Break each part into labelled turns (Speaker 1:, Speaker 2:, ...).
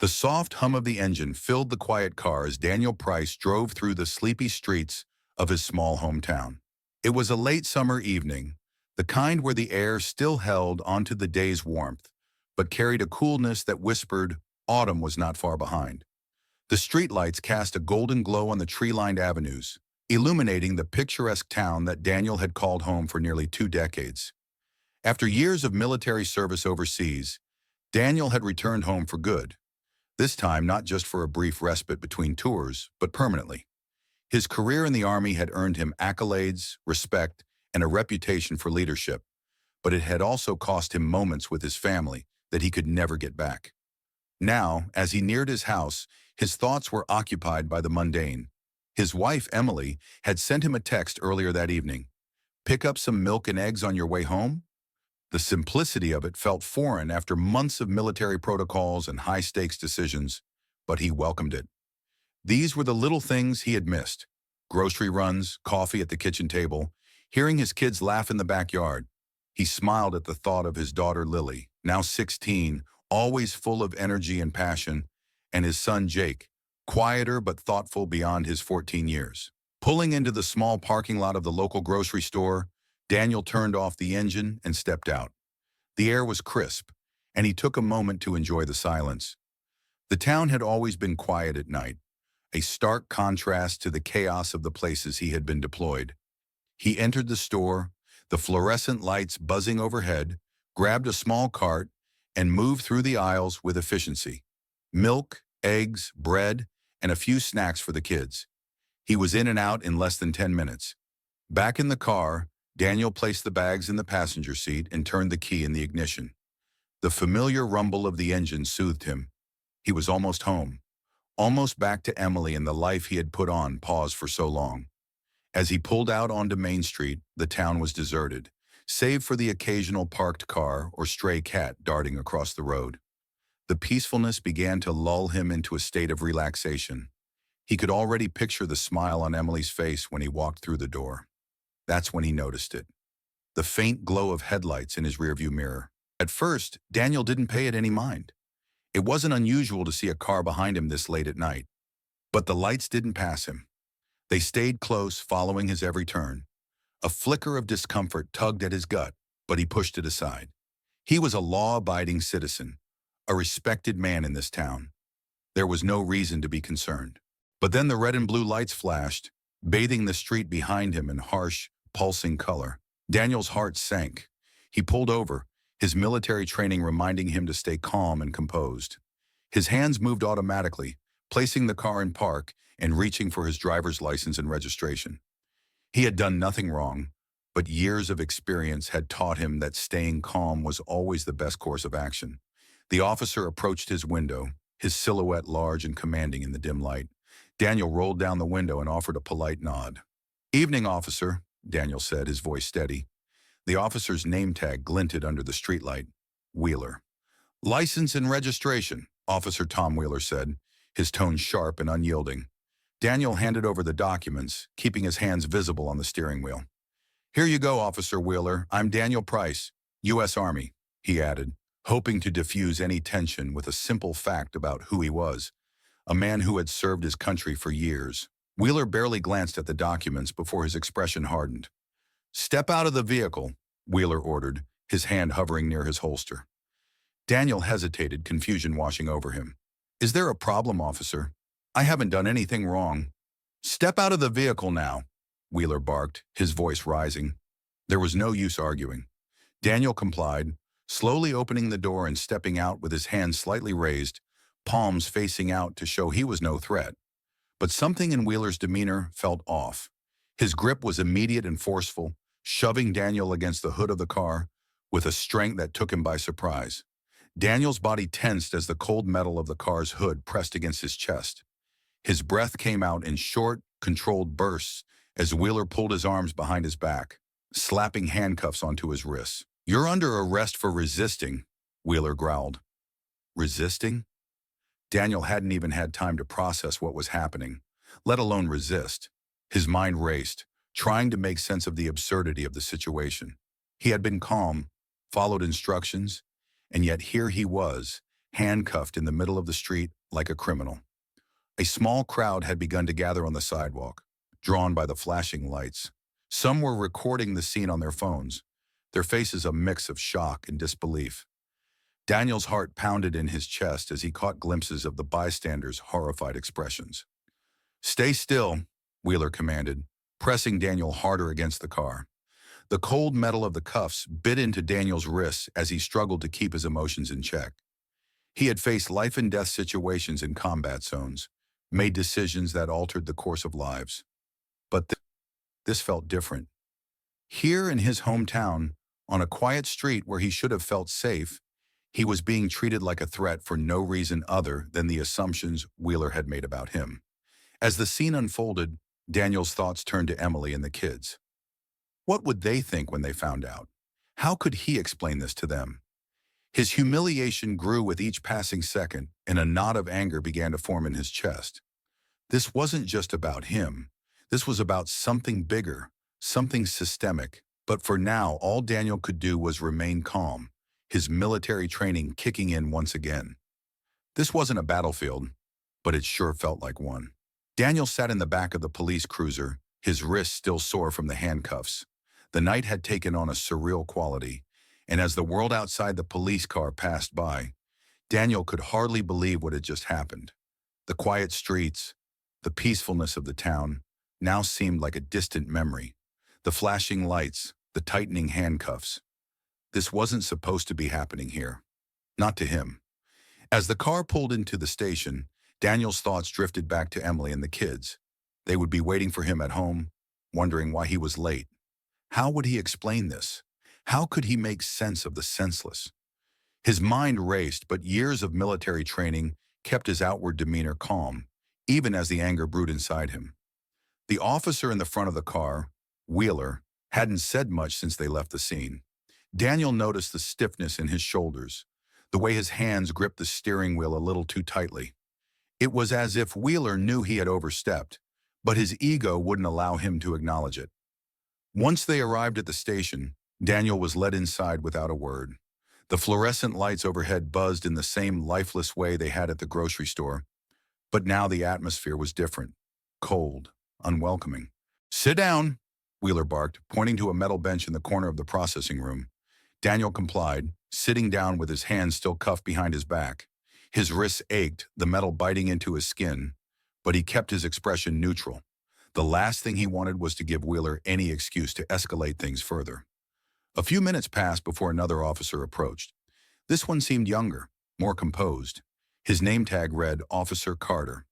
Speaker 1: The soft hum of the engine filled the quiet car as Daniel Price drove through the sleepy streets of his small hometown. It was a late summer evening, the kind where the air still held onto the day's warmth, but carried a coolness that whispered autumn was not far behind. The streetlights cast a golden glow on the tree-lined avenues, illuminating the picturesque town that Daniel had called home for nearly 2 decades. After years of military service overseas, Daniel had returned home for good, this time not just for a brief respite between tours, but permanently. His career in the Army had earned him accolades, respect, and a reputation for leadership, but it had also cost him moments with his family that he could never get back. Now, as he neared his house, his thoughts were occupied by the mundane. His wife, Emily, had sent him a text earlier that evening. "Pick up some milk and eggs on your way home?" The simplicity of it felt foreign after months of military protocols and high-stakes decisions, but he welcomed it. These were the little things he had missed: grocery runs, coffee at the kitchen table, hearing his kids laugh in the backyard. He smiled at the thought of his daughter Lily, now 16, always full of energy and passion, and his son Jake, quieter but thoughtful beyond his 14 years. Pulling into the small parking lot of the local grocery store, Daniel turned off the engine and stepped out. The air was crisp, and he took a moment to enjoy the silence. The town had always been quiet at night, a stark contrast to the chaos of the places he had been deployed. He entered the store, the fluorescent lights buzzing overhead, grabbed a small cart, and moved through the aisles with efficiency. Milk, eggs, bread, and a few snacks for the kids. He was in and out in less than 10 minutes. Back in the car, Daniel placed the bags in the passenger seat and turned the key in the ignition. The familiar rumble of the engine soothed him. He was almost home, almost back to Emily and the life he had put on pause for so long. As he pulled out onto Main Street, the town was deserted, save for the occasional parked car or stray cat darting across the road. The peacefulness began to lull him into a state of relaxation. He could already picture the smile on Emily's face when he walked through the door. That's when he noticed it: the faint glow of headlights in his rearview mirror. At first, Daniel didn't pay it any mind. It wasn't unusual to see a car behind him this late at night. But the lights didn't pass him. They stayed close, following his every turn. A flicker of discomfort tugged at his gut, but he pushed it aside. He was a law-abiding citizen, a respected man in this town. There was no reason to be concerned. But then the red and blue lights flashed, bathing the street behind him in harsh, pulsing color. Daniel's heart sank. He pulled over, his military training reminding him to stay calm and composed. His hands moved automatically, placing the car in park and reaching for his driver's license and registration. He had done nothing wrong, but years of experience had taught him that staying calm was always the best course of action. The officer approached his window, his silhouette large and commanding in the dim light. Daniel rolled down the window and offered a polite nod. "Evening, officer," Daniel said, his voice steady. The officer's name tag glinted under the streetlight: Wheeler. "License and registration," Officer Tom Wheeler said, his tone sharp and unyielding. Daniel handed over the documents, keeping his hands visible on the steering wheel. "Here you go, Officer Wheeler. I'm Daniel Price, U.S. Army," he added, hoping to diffuse any tension with a simple fact about who he was: a man who had served his country for years. Wheeler barely glanced at the documents before his expression hardened. "Step out of the vehicle," Wheeler ordered, his hand hovering near his holster. Daniel hesitated, confusion washing over him. "Is there a problem, officer? I haven't done anything wrong." "Step out of the vehicle now," Wheeler barked, his voice rising. There was no use arguing. Daniel complied, slowly opening the door and stepping out with his hands slightly raised, palms facing out to show he was no threat. But something in Wheeler's demeanor felt off. His grip was immediate and forceful, shoving Daniel against the hood of the car with a strength that took him by surprise. Daniel's body tensed as the cold metal of the car's hood pressed against his chest. His breath came out in short, controlled bursts as Wheeler pulled his arms behind his back, slapping handcuffs onto his wrists. "You're under arrest for resisting," Wheeler growled. Resisting? Daniel hadn't even had time to process what was happening, let alone resist. His mind raced, trying to make sense of the absurdity of the situation. He had been calm, followed instructions, and yet here he was, handcuffed in the middle of the street like a criminal. A small crowd had begun to gather on the sidewalk, drawn by the flashing lights. Some were recording the scene on their phones, their faces a mix of shock and disbelief. Daniel's heart pounded in his chest as he caught glimpses of the bystanders' horrified expressions. "Stay still," Wheeler commanded, pressing Daniel harder against the car. The cold metal of the cuffs bit into Daniel's wrists as he struggled to keep his emotions in check. He had faced life-and-death situations in combat zones, made decisions that altered the course of lives. But this felt different. Here in his hometown, on a quiet street where he should have felt safe, he was being treated like a threat for no reason other than the assumptions Wheeler had made about him. As the scene unfolded, Daniel's thoughts turned to Emily and the kids. What would they think when they found out? How could he explain this to them? His humiliation grew with each passing second, and a knot of anger began to form in his chest. This wasn't just about him. This was about something bigger, something systemic. But for now, all Daniel could do was remain calm, his military training kicking in once again. This wasn't a battlefield, but it sure felt like one. Daniel sat in the back of the police cruiser, his wrists still sore from the handcuffs. The night had taken on a surreal quality, and as the world outside the police car passed by, Daniel could hardly believe what had just happened. The quiet streets, the peacefulness of the town, now seemed like a distant memory. The flashing lights, the tightening handcuffs. This wasn't supposed to be happening here. Not to him. As the car pulled into the station, Daniel's thoughts drifted back to Emily and the kids. They would be waiting for him at home, wondering why he was late. How would he explain this? How could he make sense of the senseless? His mind raced, but years of military training kept his outward demeanor calm, even as the anger brewed inside him. The officer in the front of the car, Wheeler, hadn't said much since they left the scene. Daniel noticed the stiffness in his shoulders, the way his hands gripped the steering wheel a little too tightly. It was as if Wheeler knew he had overstepped, but his ego wouldn't allow him to acknowledge it. Once they arrived at the station, Daniel was led inside without a word. The fluorescent lights overhead buzzed in the same lifeless way they had at the grocery store, but now the atmosphere was different, cold, unwelcoming. "Sit down," Wheeler barked, pointing to a metal bench in the corner of the processing room. Daniel complied, sitting down with his hands still cuffed behind his back. His wrists ached, the metal biting into his skin, but he kept his expression neutral. The last thing he wanted was to give Wheeler any excuse to escalate things further. A few minutes passed before another officer approached. This one seemed younger, more composed. His name tag read Officer Carter.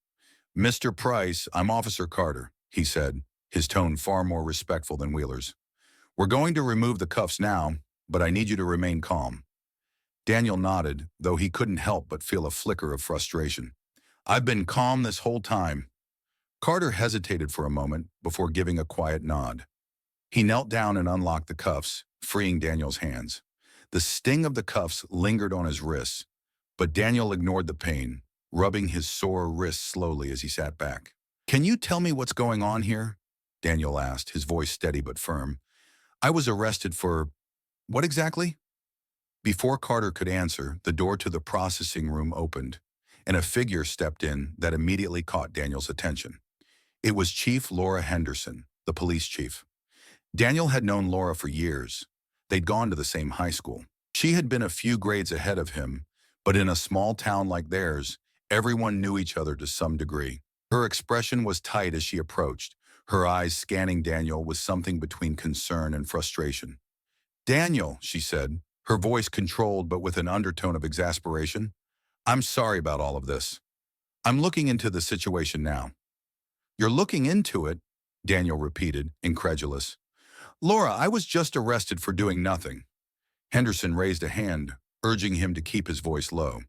Speaker 1: "Mr. Price, I'm Officer Carter," he said, his tone far more respectful than Wheeler's. "We're going to remove the cuffs now, but I need you to remain calm." Daniel nodded, though he couldn't help but feel a flicker of frustration. "I've been calm this whole time." Carter hesitated for a moment before giving a quiet nod. He knelt down and unlocked the cuffs, freeing Daniel's hands. The sting of the cuffs lingered on his wrists, but Daniel ignored the pain, rubbing his sore wrists slowly as he sat back. "Can you tell me what's going on here?" Daniel asked, his voice steady but firm. "I was arrested for... what exactly?" Before Carter could answer, the door to the processing room opened, and a figure stepped in that immediately caught Daniel's attention. It was Chief Laura Henderson, the police chief. Daniel had known Laura for years. They'd gone to the same high school. She had been a few grades ahead of him, but in a small town like theirs, everyone knew each other to some degree. Her expression was tight as she approached, her eyes scanning Daniel with something between concern and frustration. "Daniel," she said, her voice controlled but with an undertone of exasperation, "I'm sorry about all of this. I'm looking into the situation now." "You're looking into it?" Daniel repeated, incredulous. "Laura, I was just arrested for doing nothing." Henderson raised a hand, urging him to keep his voice low.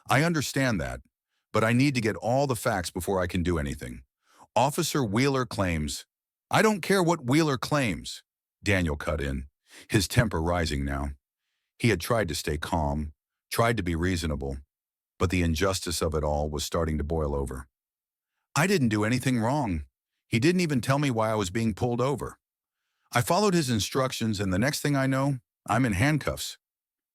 Speaker 1: "I understand that, but I need to get all the facts before I can do anything. Officer Wheeler claims—" "I don't care what Wheeler claims," Daniel cut in, his temper rising now. He had tried to stay calm, tried to be reasonable, but the injustice of it all was starting to boil over. "I didn't do anything wrong. He didn't even tell me why I was being pulled over. I followed his instructions, and the next thing I know, I'm in handcuffs."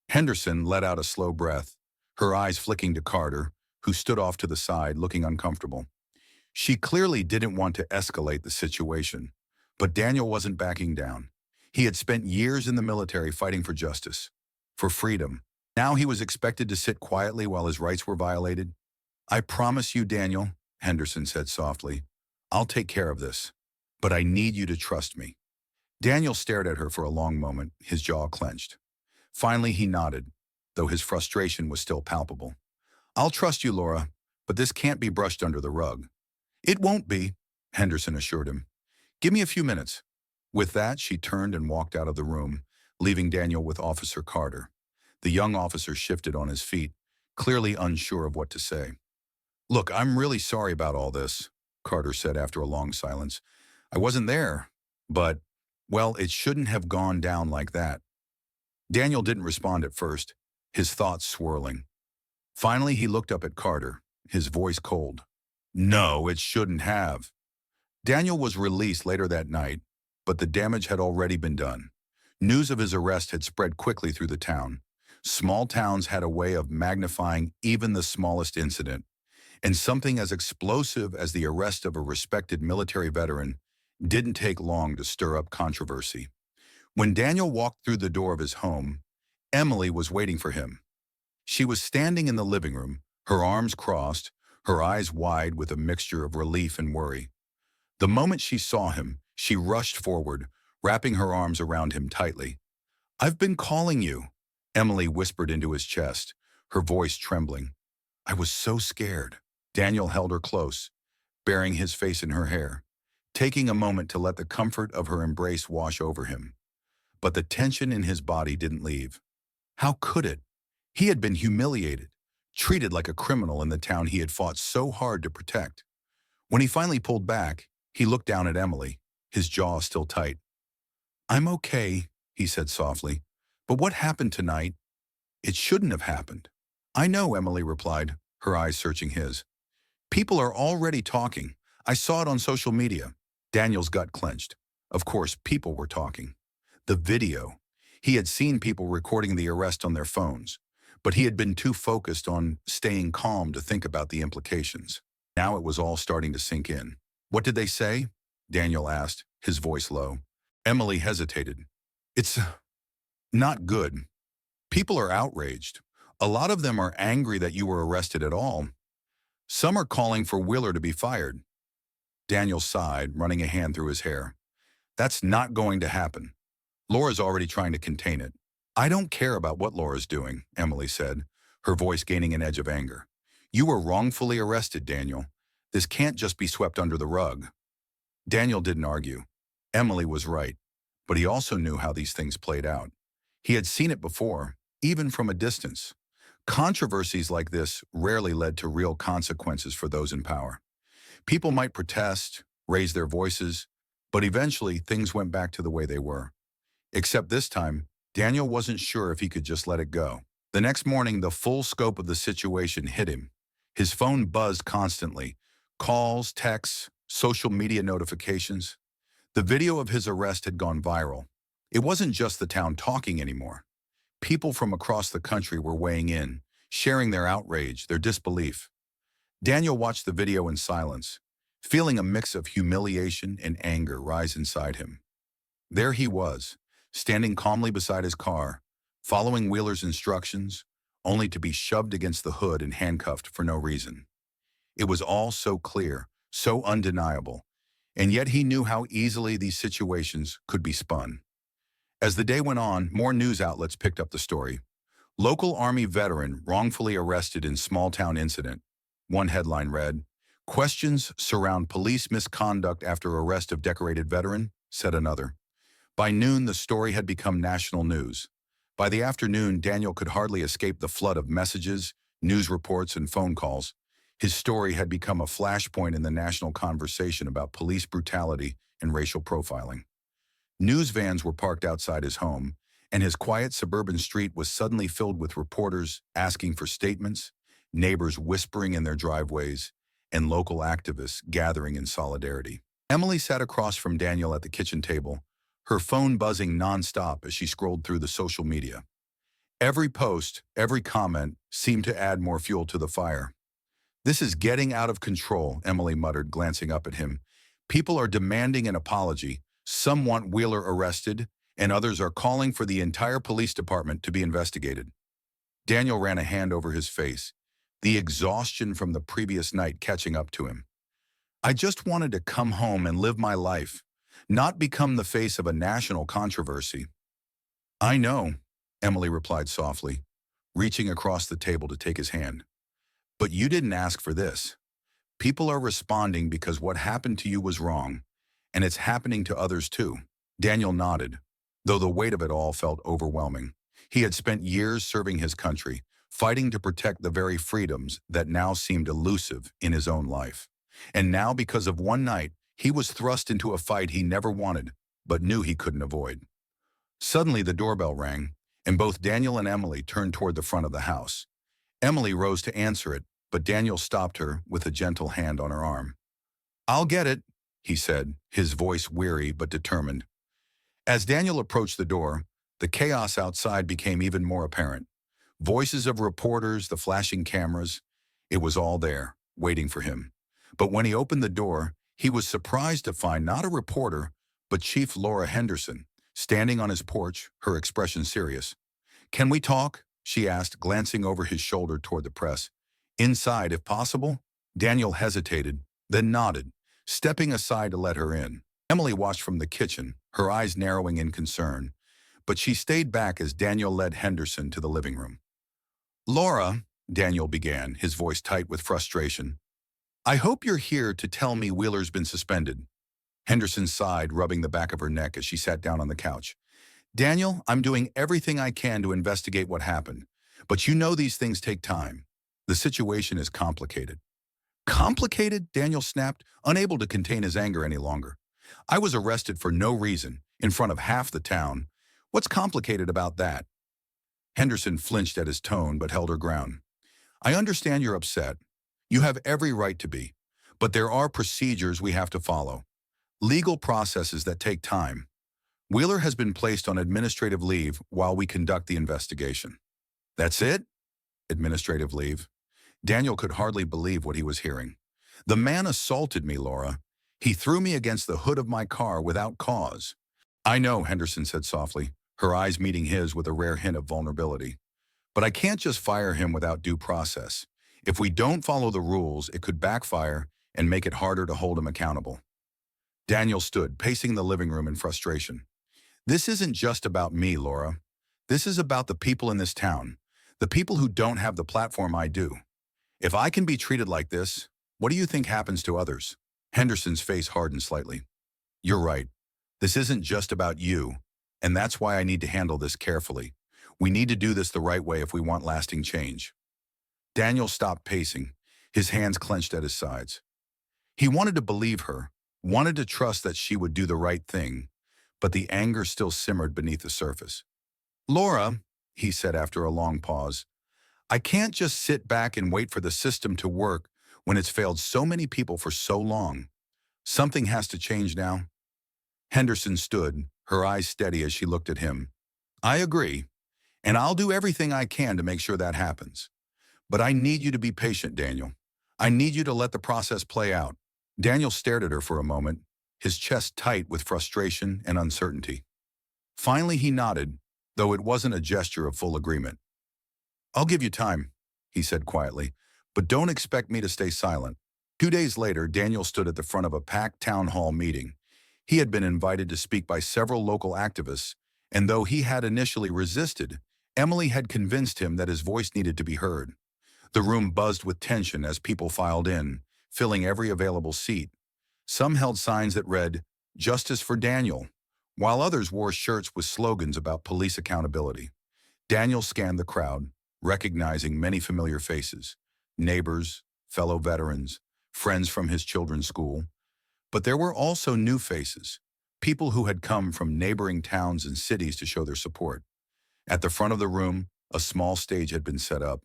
Speaker 1: Henderson let out a slow breath, her eyes flicking to Carter, who stood off to the side, looking uncomfortable. She clearly didn't want to escalate the situation, but Daniel wasn't backing down. He had spent years in the military fighting for justice, for freedom. Now he was expected to sit quietly while his rights were violated. "I promise you, Daniel," Henderson said softly, "I'll take care of this, but I need you to trust me." Daniel stared at her for a long moment, his jaw clenched. Finally, he nodded, though his frustration was still palpable. "I'll trust you, Laura, but this can't be brushed under the rug." "It won't be," Henderson assured him. "Give me a few minutes." With that, she turned and walked out of the room, leaving Daniel with Officer Carter. The young officer shifted on his feet, clearly unsure of what to say. "Look, I'm really sorry about all this," Carter said after a long silence. "I wasn't there, but, well, it shouldn't have gone down like that." Daniel didn't respond at first, his thoughts swirling. Finally, he looked up at Carter, his voice cold. "No, it shouldn't have." Daniel was released later that night, but the damage had already been done. News of his arrest had spread quickly through the town. Small towns had a way of magnifying even the smallest incident, and something as explosive as the arrest of a respected military veteran didn't take long to stir up controversy. When Daniel walked through the door of his home, Emily was waiting for him. She was standing in the living room, her arms crossed, her eyes wide with a mixture of relief and worry. The moment she saw him, she rushed forward, wrapping her arms around him tightly. "I've been calling you," Emily whispered into his chest, her voice trembling. "I was so scared." Daniel held her close, burying his face in her hair, taking a moment to let the comfort of her embrace wash over him. But the tension in his body didn't leave. How could it? He had been humiliated, treated like a criminal in the town he had fought so hard to protect. When he finally pulled back, he looked down at Emily, his jaw still tight. "I'm okay," he said softly. "But what happened tonight? It shouldn't have happened." "I know," Emily replied, her eyes searching his. "People are already talking. I saw it on social media." Daniel's gut clenched. Of course, people were talking. The video. He had seen people recording the arrest on their phones, but he had been too focused on staying calm to think about the implications. Now it was all starting to sink in. "What did they say?" Daniel asked, his voice low. Emily hesitated. "It's not good. People are outraged. A lot of them are angry that you were arrested at all. Some are calling for Wheeler to be fired." Daniel sighed, running a hand through his hair. "That's not going to happen. Laura's already trying to contain it." "I don't care about what Laura's doing," Emily said, her voice gaining an edge of anger. "You were wrongfully arrested, Daniel. This can't just be swept under the rug." Daniel didn't argue. Emily was right, but he also knew how these things played out. He had seen it before, even from a distance. Controversies like this rarely led to real consequences for those in power. People might protest, raise their voices, but eventually things went back to the way they were. Except this time, Daniel wasn't sure if he could just let it go. The next morning, the full scope of the situation hit him. His phone buzzed constantly. Calls, texts, social media notifications. The video of his arrest had gone viral. It wasn't just the town talking anymore. People from across the country were weighing in, sharing their outrage, their disbelief. Daniel watched the video in silence, feeling a mix of humiliation and anger rise inside him. There he was, standing calmly beside his car, following Wheeler's instructions, only to be shoved against the hood and handcuffed for no reason. It was all so clear, so undeniable, and yet he knew how easily these situations could be spun. As the day went on, more news outlets picked up the story. "Local Army veteran wrongfully arrested in small-town incident," one headline read. "Questions surround police misconduct after arrest of decorated veteran," said another. By noon, the story had become national news. By the afternoon, Daniel could hardly escape the flood of messages, news reports, and phone calls. His story had become a flashpoint in the national conversation about police brutality and racial profiling. News vans were parked outside his home, and his quiet suburban street was suddenly filled with reporters asking for statements, neighbors whispering in their driveways, and local activists gathering in solidarity. Emily sat across from Daniel at the kitchen table, her phone buzzing nonstop as she scrolled through the social media. Every post, every comment seemed to add more fuel to the fire. "This is getting out of control," Emily muttered, glancing up at him. "People are demanding an apology. Some want Wheeler arrested, and others are calling for the entire police department to be investigated." Daniel ran a hand over his face, the exhaustion from the previous night catching up to him. "I just wanted to come home and live my life, not become the face of a national controversy." "I know," Emily replied softly, reaching across the table to take his hand. "But you didn't ask for this. People are responding because what happened to you was wrong, and it's happening to others too." Daniel nodded, though the weight of it all felt overwhelming. He had spent years serving his country, fighting to protect the very freedoms that now seemed elusive in his own life. And now, because of one night, he was thrust into a fight he never wanted, but knew he couldn't avoid. Suddenly, the doorbell rang, and both Daniel and Emily turned toward the front of the house. Emily rose to answer it, but Daniel stopped her with a gentle hand on her arm. "I'll get it," he said, his voice weary but determined. As Daniel approached the door, the chaos outside became even more apparent. Voices of reporters, the flashing cameras, it was all there, waiting for him. But when he opened the door, he was surprised to find not a reporter, but Chief Laura Henderson, standing on his porch, her expression serious. "Can we talk?" she asked, glancing over his shoulder toward the press. "Inside, if possible?" Daniel hesitated, then nodded, stepping aside to let her in. Emily watched from the kitchen, her eyes narrowing in concern, but she stayed back as Daniel led Henderson to the living room. "Laura," Daniel began, his voice tight with frustration, "I hope you're here to tell me Wheeler's been suspended." Henderson sighed, rubbing the back of her neck as she sat down on the couch. "Daniel, I'm doing everything I can to investigate what happened, but you know these things take time. The situation is complicated." "Complicated?" Daniel snapped, unable to contain his anger any longer. "I was arrested for no reason, in front of half the town. What's complicated about that?" Henderson flinched at his tone but held her ground. "I understand you're upset. You have every right to be. But there are procedures we have to follow. Legal processes that take time. Wheeler has been placed on administrative leave while we conduct the investigation." "That's it? Administrative leave?" Daniel could hardly believe what he was hearing. "The man assaulted me, Laura. He threw me against the hood of my car without cause." "I know," Henderson said softly, her eyes meeting his with a rare hint of vulnerability. "But I can't just fire him without due process. If we don't follow the rules, it could backfire and make it harder to hold him accountable." Daniel stood, pacing the living room in frustration. "This isn't just about me, Laura. This is about the people in this town, the people who don't have the platform I do. If I can be treated like this, what do you think happens to others?" Henderson's face hardened slightly. "You're right. This isn't just about you, and that's why I need to handle this carefully. We need to do this the right way if we want lasting change." Daniel stopped pacing, his hands clenched at his sides. He wanted to believe her, wanted to trust that she would do the right thing, but the anger still simmered beneath the surface. "Laura," he said after a long pause, "I can't just sit back and wait for the system to work when it's failed so many people for so long. Something has to change now." Henderson stood, her eyes steady as she looked at him. "I agree, and I'll do everything I can to make sure that happens. But I need you to be patient, Daniel. I need you to let the process play out." Daniel stared at her for a moment, his chest tight with frustration and uncertainty. Finally, he nodded, though it wasn't a gesture of full agreement. "I'll give you time," he said quietly, "but don't expect me to stay silent." 2 days later, Daniel stood at the front of a packed town hall meeting. He had been invited to speak by several local activists, and though he had initially resisted, Emily had convinced him that his voice needed to be heard. The room buzzed with tension as people filed in, filling every available seat. Some held signs that read, "Justice for Daniel," while others wore shirts with slogans about police accountability. Daniel scanned the crowd, recognizing many familiar faces, neighbors, fellow veterans, friends from his children's school. But there were also new faces, people who had come from neighboring towns and cities to show their support. At the front of the room, a small stage had been set up,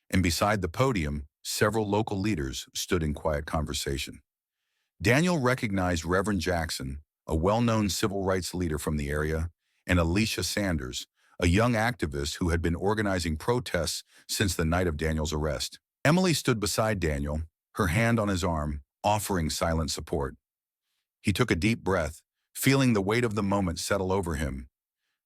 Speaker 1: and beside the podium, several local leaders stood in quiet conversation. Daniel recognized Reverend Jackson, a well-known civil rights leader from the area, and Alicia Sanders, a young activist who had been organizing protests since the night of Daniel's arrest. Emily stood beside Daniel, her hand on his arm, offering silent support. He took a deep breath, feeling the weight of the moment settle over him.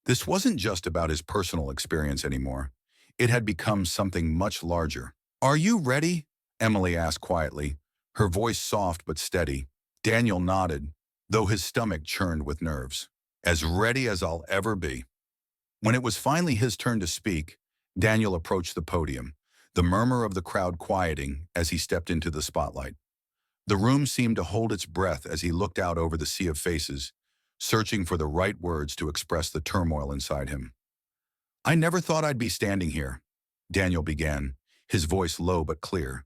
Speaker 1: This wasn't just about his personal experience anymore. It had become something much larger. "Are you ready?" Emily asked quietly, her voice soft but steady. Daniel nodded, though his stomach churned with nerves. "As ready as I'll ever be." When it was finally his turn to speak, Daniel approached the podium, the murmur of the crowd quieting as he stepped into the spotlight. The room seemed to hold its breath as he looked out over the sea of faces, searching for the right words to express the turmoil inside him. "I never thought I'd be standing here," Daniel began, his voice low but clear.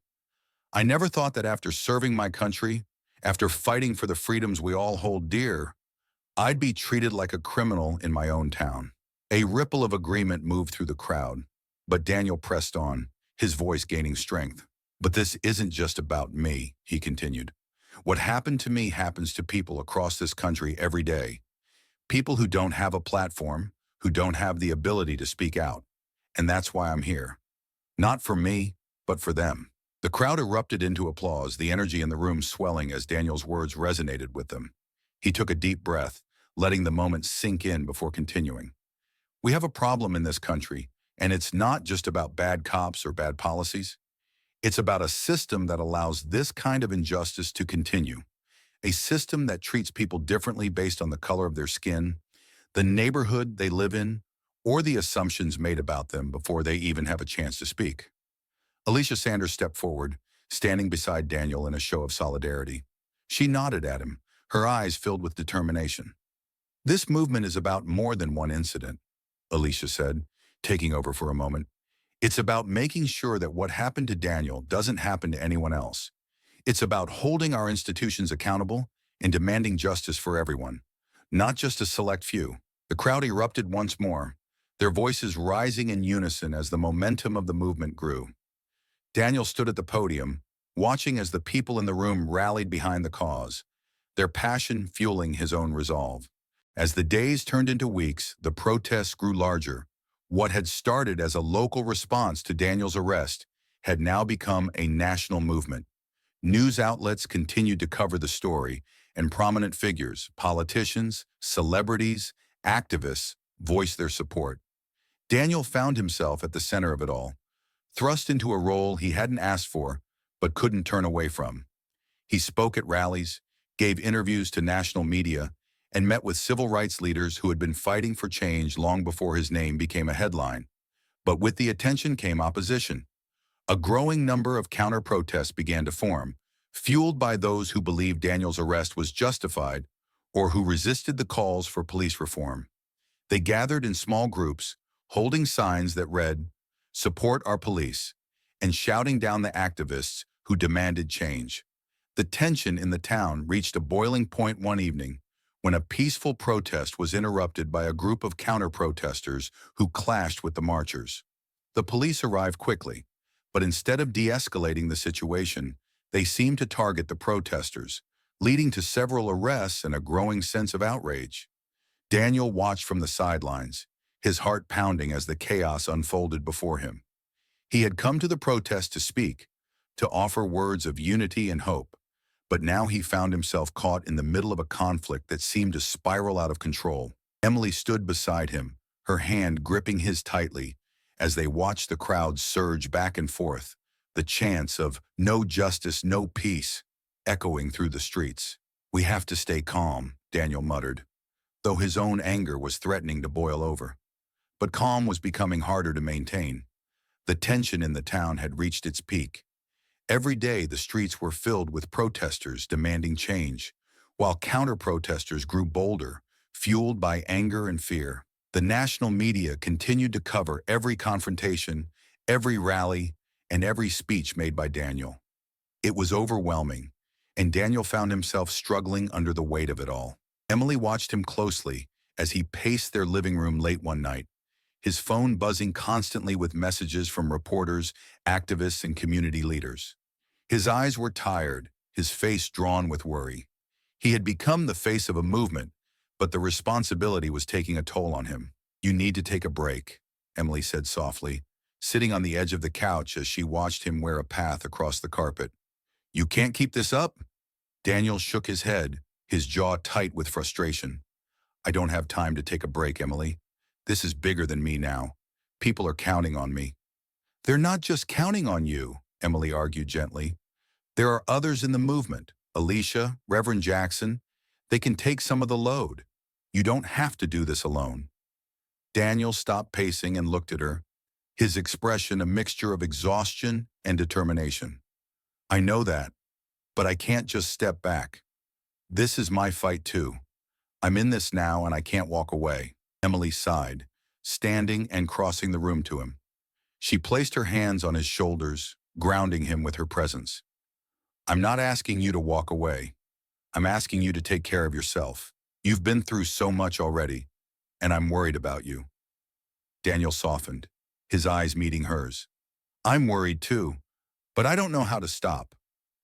Speaker 1: "I never thought that after serving my country, after fighting for the freedoms we all hold dear, I'd be treated like a criminal in my own town." A ripple of agreement moved through the crowd, but Daniel pressed on, his voice gaining strength. "But this isn't just about me," he continued. "What happened to me happens to people across this country every day. People who don't have a platform, who don't have the ability to speak out. And that's why I'm here. Not for me, but for them." The crowd erupted into applause, the energy in the room swelling as Daniel's words resonated with them. He took a deep breath, letting the moment sink in before continuing. "We have a problem in this country, and it's not just about bad cops or bad policies. It's about a system that allows this kind of injustice to continue. A system that treats people differently based on the color of their skin, the neighborhood they live in, or the assumptions made about them before they even have a chance to speak." Alicia Sanders stepped forward, standing beside Daniel in a show of solidarity. She nodded at him, her eyes filled with determination. "This movement is about more than one incident," Alicia said, taking over for a moment. "It's about making sure that what happened to Daniel doesn't happen to anyone else. It's about holding our institutions accountable and demanding justice for everyone, not just a select few." The crowd erupted once more, their voices rising in unison as the momentum of the movement grew. Daniel stood at the podium, watching as the people in the room rallied behind the cause, their passion fueling his own resolve. As the days turned into weeks, the protests grew larger. What had started as a local response to Daniel's arrest had now become a national movement. News outlets continued to cover the story, and prominent figures, politicians, celebrities, activists, voiced their support. Daniel found himself at the center of it all, thrust into a role he hadn't asked for, but couldn't turn away from. He spoke at rallies, gave interviews to national media, and met with civil rights leaders who had been fighting for change long before his name became a headline. But with the attention came opposition. A growing number of counter-protests began to form, fueled by those who believed Daniel's arrest was justified or who resisted the calls for police reform. They gathered in small groups, holding signs that read, "Support our police," and shouting down the activists who demanded change. The tension in the town reached a boiling point one evening when a peaceful protest was interrupted by a group of counter-protesters who clashed with the marchers. The police arrived quickly, but instead of de-escalating the situation, they seemed to target the protesters, leading to several arrests and a growing sense of outrage. Daniel watched from the sidelines, his heart pounding as the chaos unfolded before him. He had come to the protest to speak, to offer words of unity and hope, but now he found himself caught in the middle of a conflict that seemed to spiral out of control. Emily stood beside him, her hand gripping his tightly, as they watched the crowd surge back and forth, the chants of "No justice, no peace" echoing through the streets. "We have to stay calm," Daniel muttered, though his own anger was threatening to boil over. But calm was becoming harder to maintain. The tension in the town had reached its peak. Every day the streets were filled with protesters demanding change, while counter-protesters grew bolder, fueled by anger and fear. The national media continued to cover every confrontation, every rally, and every speech made by Daniel. It was overwhelming, and Daniel found himself struggling under the weight of it all. Emily watched him closely as he paced their living room late one night, his phone buzzing constantly with messages from reporters, activists, and community leaders. His eyes were tired, his face drawn with worry. He had become the face of a movement, but the responsibility was taking a toll on him. You need to take a break, Emily said softly, sitting on the edge of the couch as she watched him wear a path across the carpet. You can't keep this up? Daniel shook his head, his jaw tight with frustration. I don't have time to take a break, Emily. This is bigger than me now. People are counting on me. They're not just counting on you, Emily argued gently. There are others in the movement. Alicia, Reverend Jackson. They can take some of the load. You don't have to do this alone. Daniel stopped pacing and looked at her, his expression a mixture of exhaustion and determination. I know that, but I can't just step back. This is my fight too. I'm in this now and I can't walk away. Emily sighed, standing and crossing the room to him. She placed her hands on his shoulders, grounding him with her presence. I'm not asking you to walk away. I'm asking you to take care of yourself. You've been through so much already, and I'm worried about you. Daniel softened, his eyes meeting hers. I'm worried too, but I don't know how to stop.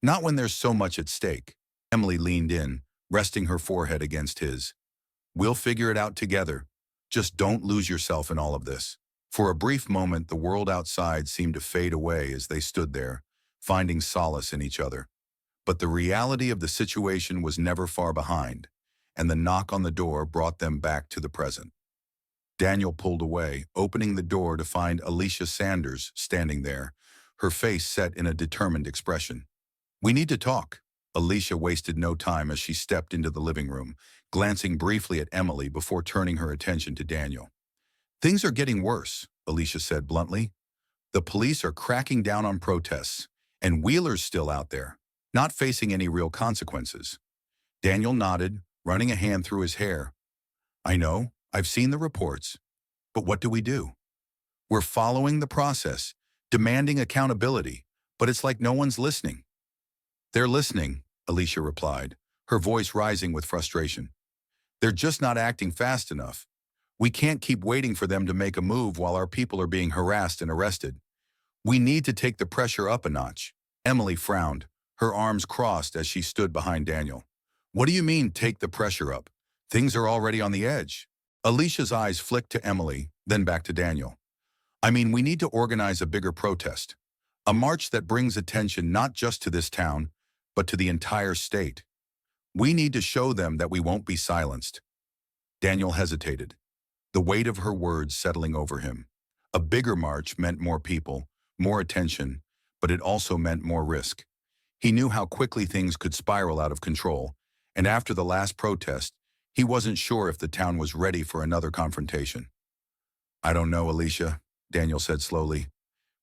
Speaker 1: Not when there's so much at stake. Emily leaned in, resting her forehead against his. We'll figure it out together. Just don't lose yourself in all of this. For a brief moment, the world outside seemed to fade away as they stood there, finding solace in each other. But the reality of the situation was never far behind, and the knock on the door brought them back to the present. Daniel pulled away, opening the door to find Alicia Sanders standing there, her face set in a determined expression. We need to talk. Alicia wasted no time as she stepped into the living room, glancing briefly at Emily before turning her attention to Daniel. Things are getting worse, Alicia said bluntly. The police are cracking down on protests, and Wheeler's still out there, not facing any real consequences. Daniel nodded, running a hand through his hair. I know, I've seen the reports, but what do we do? We're following the process, demanding accountability, but it's like no one's listening. They're listening, Alicia replied, her voice rising with frustration. They're just not acting fast enough. We can't keep waiting for them to make a move while our people are being harassed and arrested. We need to take the pressure up a notch. Emily frowned, her arms crossed as she stood behind Daniel. What do you mean, take the pressure up? Things are already on the edge. Alicia's eyes flicked to Emily, then back to Daniel. I mean, we need to organize a bigger protest. A march that brings attention not just to this town, but to the entire state. We need to show them that we won't be silenced. Daniel hesitated, the weight of her words settling over him. A bigger march meant more people, more attention, but it also meant more risk. He knew how quickly things could spiral out of control, and after the last protest, he wasn't sure if the town was ready for another confrontation. I don't know, Alicia, Daniel said slowly.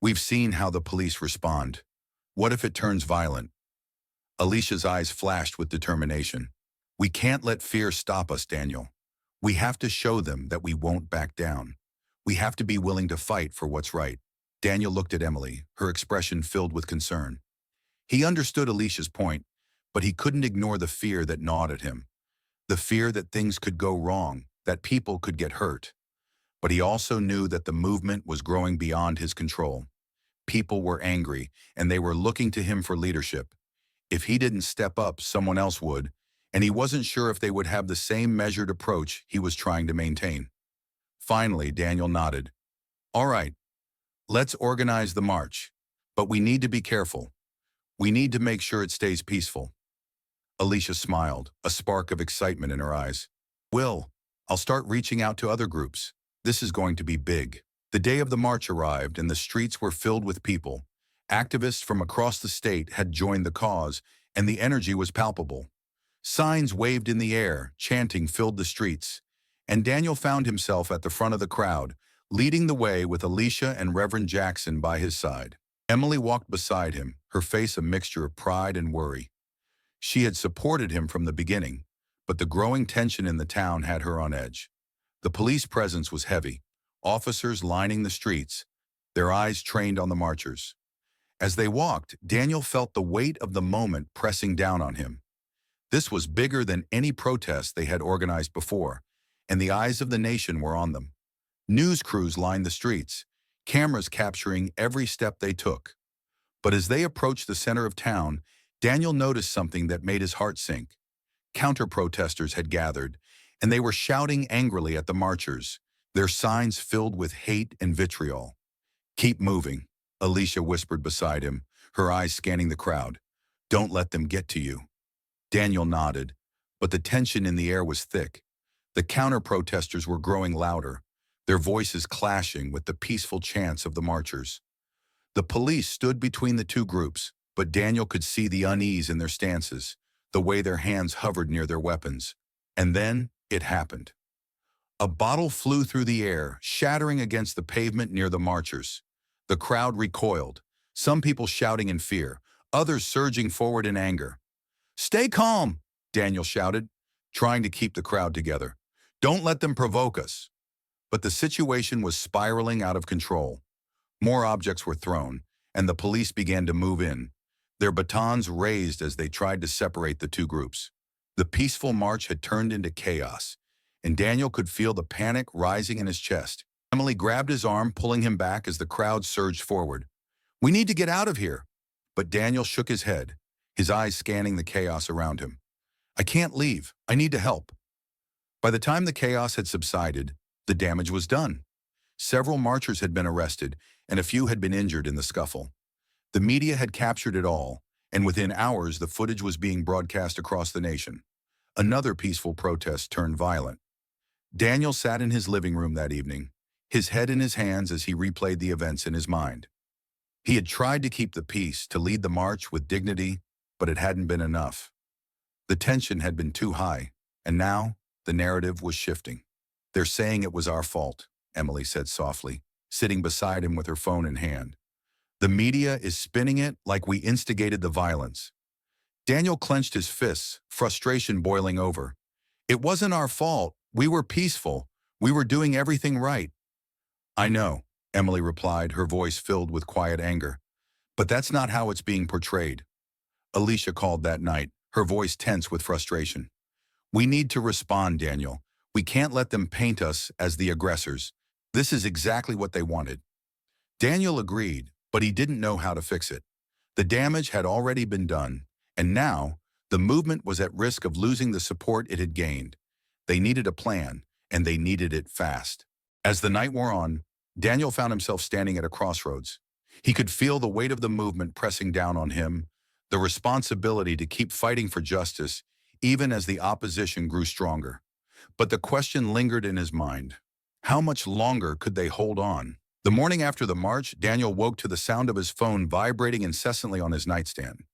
Speaker 1: We've seen how the police respond. What if it turns violent? Alicia's eyes flashed with determination. We can't let fear stop us, Daniel. We have to show them that we won't back down. We have to be willing to fight for what's right. Daniel looked at Emily, her expression filled with concern. He understood Alicia's point, but he couldn't ignore the fear that gnawed at him. The fear that things could go wrong, that people could get hurt. But he also knew that the movement was growing beyond his control. People were angry, and they were looking to him for leadership. If he didn't step up, someone else would, and he wasn't sure if they would have the same measured approach he was trying to maintain. Finally, Daniel nodded. All right, let's organize the march, but we need to be careful. We need to make sure it stays peaceful. Alicia smiled, a spark of excitement in her eyes. I'll start reaching out to other groups. This is going to be big. The day of the march arrived and the streets were filled with people. Activists from across the state had joined the cause, and the energy was palpable. Signs waved in the air, chanting filled the streets, and Daniel found himself at the front of the crowd, leading the way with Alicia and Reverend Jackson by his side. Emily walked beside him, her face a mixture of pride and worry. She had supported him from the beginning, but the growing tension in the town had her on edge. The police presence was heavy, officers lining the streets, their eyes trained on the marchers. As they walked, Daniel felt the weight of the moment pressing down on him. This was bigger than any protest they had organized before, and the eyes of the nation were on them. News crews lined the streets, cameras capturing every step they took. But as they approached the center of town, Daniel noticed something that made his heart sink. Counter-protesters had gathered, and they were shouting angrily at the marchers. their signs filled with hate and vitriol. "Keep moving," Alicia whispered beside him, her eyes scanning the crowd. "Don't let them get to you." Daniel nodded, but the tension in the air was thick. The counter-protesters were growing louder, their voices clashing with the peaceful chants of the marchers. The police stood between the two groups, but Daniel could see the unease in their stances, the way their hands hovered near their weapons. And then it happened. A bottle flew through the air, shattering against the pavement near the marchers. The crowd recoiled, some people shouting in fear, others surging forward in anger. "Stay calm," Daniel shouted, trying to keep the crowd together. "Don't let them provoke us." But the situation was spiraling out of control. More objects were thrown, and the police began to move in, their batons raised as they tried to separate the two groups. The peaceful march had turned into chaos, and Daniel could feel the panic rising in his chest. Emily grabbed his arm, pulling him back as the crowd surged forward. "We need to get out of here." But Daniel shook his head, his eyes scanning the chaos around him. "I can't leave. I need to help." By the time the chaos had subsided, the damage was done. Several marchers had been arrested, and a few had been injured in the scuffle. The media had captured it all, and within hours the footage was being broadcast across the nation. Another peaceful protest turned violent. Daniel sat in his living room that evening, his head in his hands as he replayed the events in his mind. He had tried to keep the peace, to lead the march with dignity, but it hadn't been enough. The tension had been too high, and now the narrative was shifting. "They're saying it was our fault," Emily said softly, sitting beside him with her phone in hand. "The media is spinning it like we instigated the violence." Daniel clenched his fists, frustration boiling over. "It wasn't our fault. We were peaceful. We were doing everything right." "I know," Emily replied, her voice filled with quiet anger. "But that's not how it's being portrayed." Alicia called that night, her voice tense with frustration. "We need to respond, Daniel. We can't let them paint us as the aggressors. This is exactly what they wanted." Daniel agreed, but he didn't know how to fix it. The damage had already been done, and now the movement was at risk of losing the support it had gained. They needed a plan, and they needed it fast. As the night wore on, Daniel found himself standing at a crossroads. He could feel the weight of the movement pressing down on him, the responsibility to keep fighting for justice, even as the opposition grew stronger. But the question lingered in his mind. How much longer could they hold on? The morning after the march, Daniel woke to the sound of his phone vibrating incessantly on his nightstand.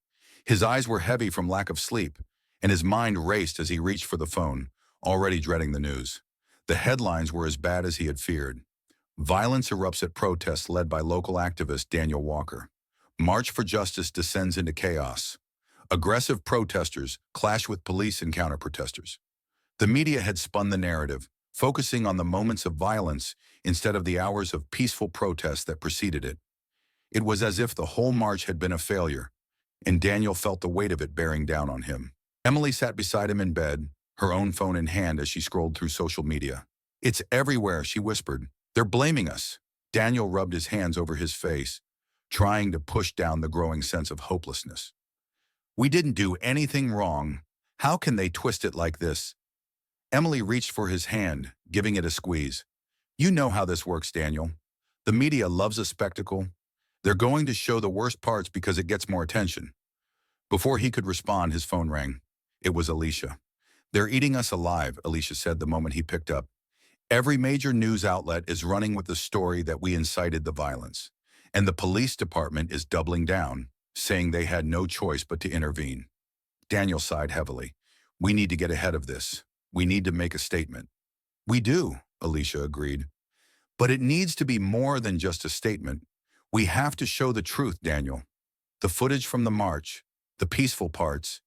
Speaker 1: His eyes were heavy from lack of sleep, and his mind raced as he reached for the phone, already dreading the news. The headlines were as bad as he had feared. Violence erupts at protests led by local activist Daniel Walker. March for Justice descends into chaos. Aggressive protesters clash with police and counter-protesters. The media had spun the narrative, focusing on the moments of violence instead of the hours of peaceful protest that preceded it. It was as if the whole march had been a failure, and Daniel felt the weight of it bearing down on him. Emily sat beside him in bed, her own phone in hand as she scrolled through social media. "It's everywhere," she whispered. "They're blaming us." Daniel rubbed his hands over his face, trying to push down the growing sense of hopelessness. "We didn't do anything wrong. How can they twist it like this?" Emily reached for his hand, giving it a squeeze. "You know how this works, Daniel. The media loves a spectacle. They're going to show the worst parts because it gets more attention." Before he could respond, his phone rang. It was Alicia. "They're eating us alive," Alicia said the moment he picked up. "Every major news outlet is running with the story that we incited the violence. And the police department is doubling down, saying they had no choice but to intervene." Daniel sighed heavily. "We need to get ahead of this. We need to make a statement." "We do," Alicia agreed. "But it needs to be more than just a statement. We have to show the truth, Daniel. The footage from the march, the peaceful parts.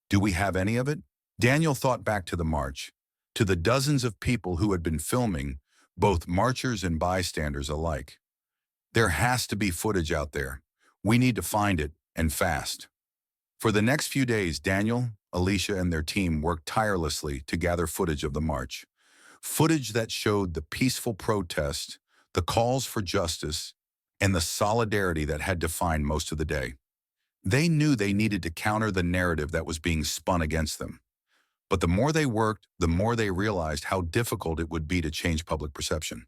Speaker 1: Do we have any of it?" Daniel thought back to the march, to the dozens of people who had been filming, both marchers and bystanders alike. "There has to be footage out there. We need to find it, and fast." For the next few days, Daniel, Alicia, and their team worked tirelessly to gather footage of the march. Footage that showed the peaceful protest, the calls for justice, and the solidarity that had defined most of the day. They knew they needed to counter the narrative that was being spun against them. But the more they worked, the more they realized how difficult it would be to change public perception.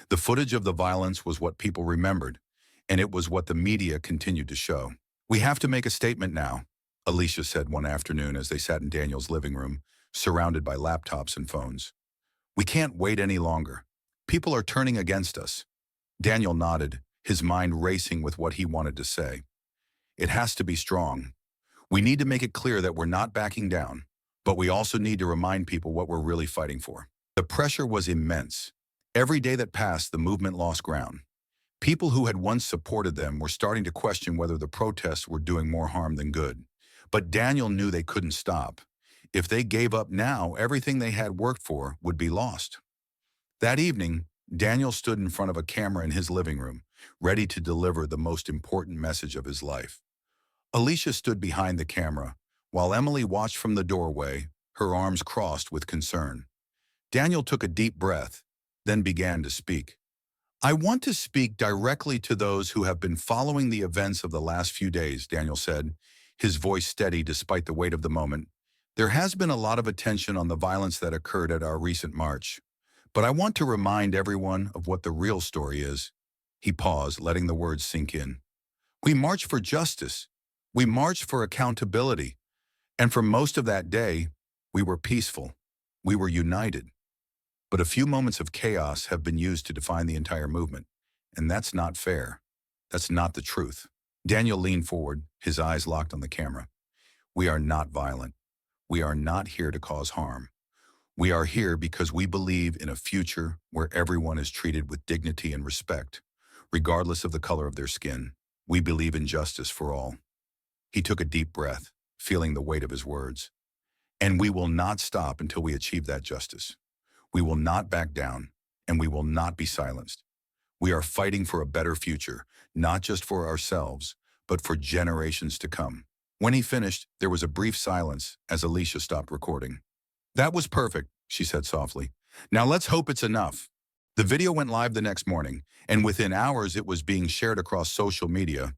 Speaker 1: The footage of the violence was what people remembered, and it was what the media continued to show. "We have to make a statement now," Alicia said one afternoon as they sat in Daniel's living room, surrounded by laptops and phones. "We can't wait any longer. People are turning against us." Daniel nodded, his mind racing with what he wanted to say. "It has to be strong. We need to make it clear that we're not backing down, but we also need to remind people what we're really fighting for." The pressure was immense. Every day that passed, the movement lost ground. People who had once supported them were starting to question whether the protests were doing more harm than good. But Daniel knew they couldn't stop. If they gave up now, everything they had worked for would be lost. That evening, Daniel stood in front of a camera in his living room, ready to deliver the most important message of his life. Alicia stood behind the camera, while Emily watched from the doorway, her arms crossed with concern. Daniel took a deep breath, then began to speak. "I want to speak directly to those who have been following the events of the last few days," Daniel said, his voice steady despite the weight of the moment. "There has been a lot of attention on the violence that occurred at our recent march. But I want to remind everyone of what the real story is." He paused, letting the words sink in. "We marched for justice. We marched for accountability. And for most of that day, we were peaceful. We were united. But a few moments of chaos have been used to define the entire movement. And that's not fair. That's not the truth." Daniel leaned forward, his eyes locked on the camera. "We are not violent. We are not here to cause harm. We are here because we believe in a future where everyone is treated with dignity and respect, regardless of the color of their skin. We believe in justice for all." He took a deep breath, feeling the weight of his words. "And we will not stop until we achieve that justice. We will not back down, and we will not be silenced. We are fighting for a better future, not just for ourselves, but for generations to come." When he finished, there was a brief silence as Alicia stopped recording. "That was perfect," she said softly. "Now let's hope it's enough." The video went live the next morning, and within hours it was being shared across social media,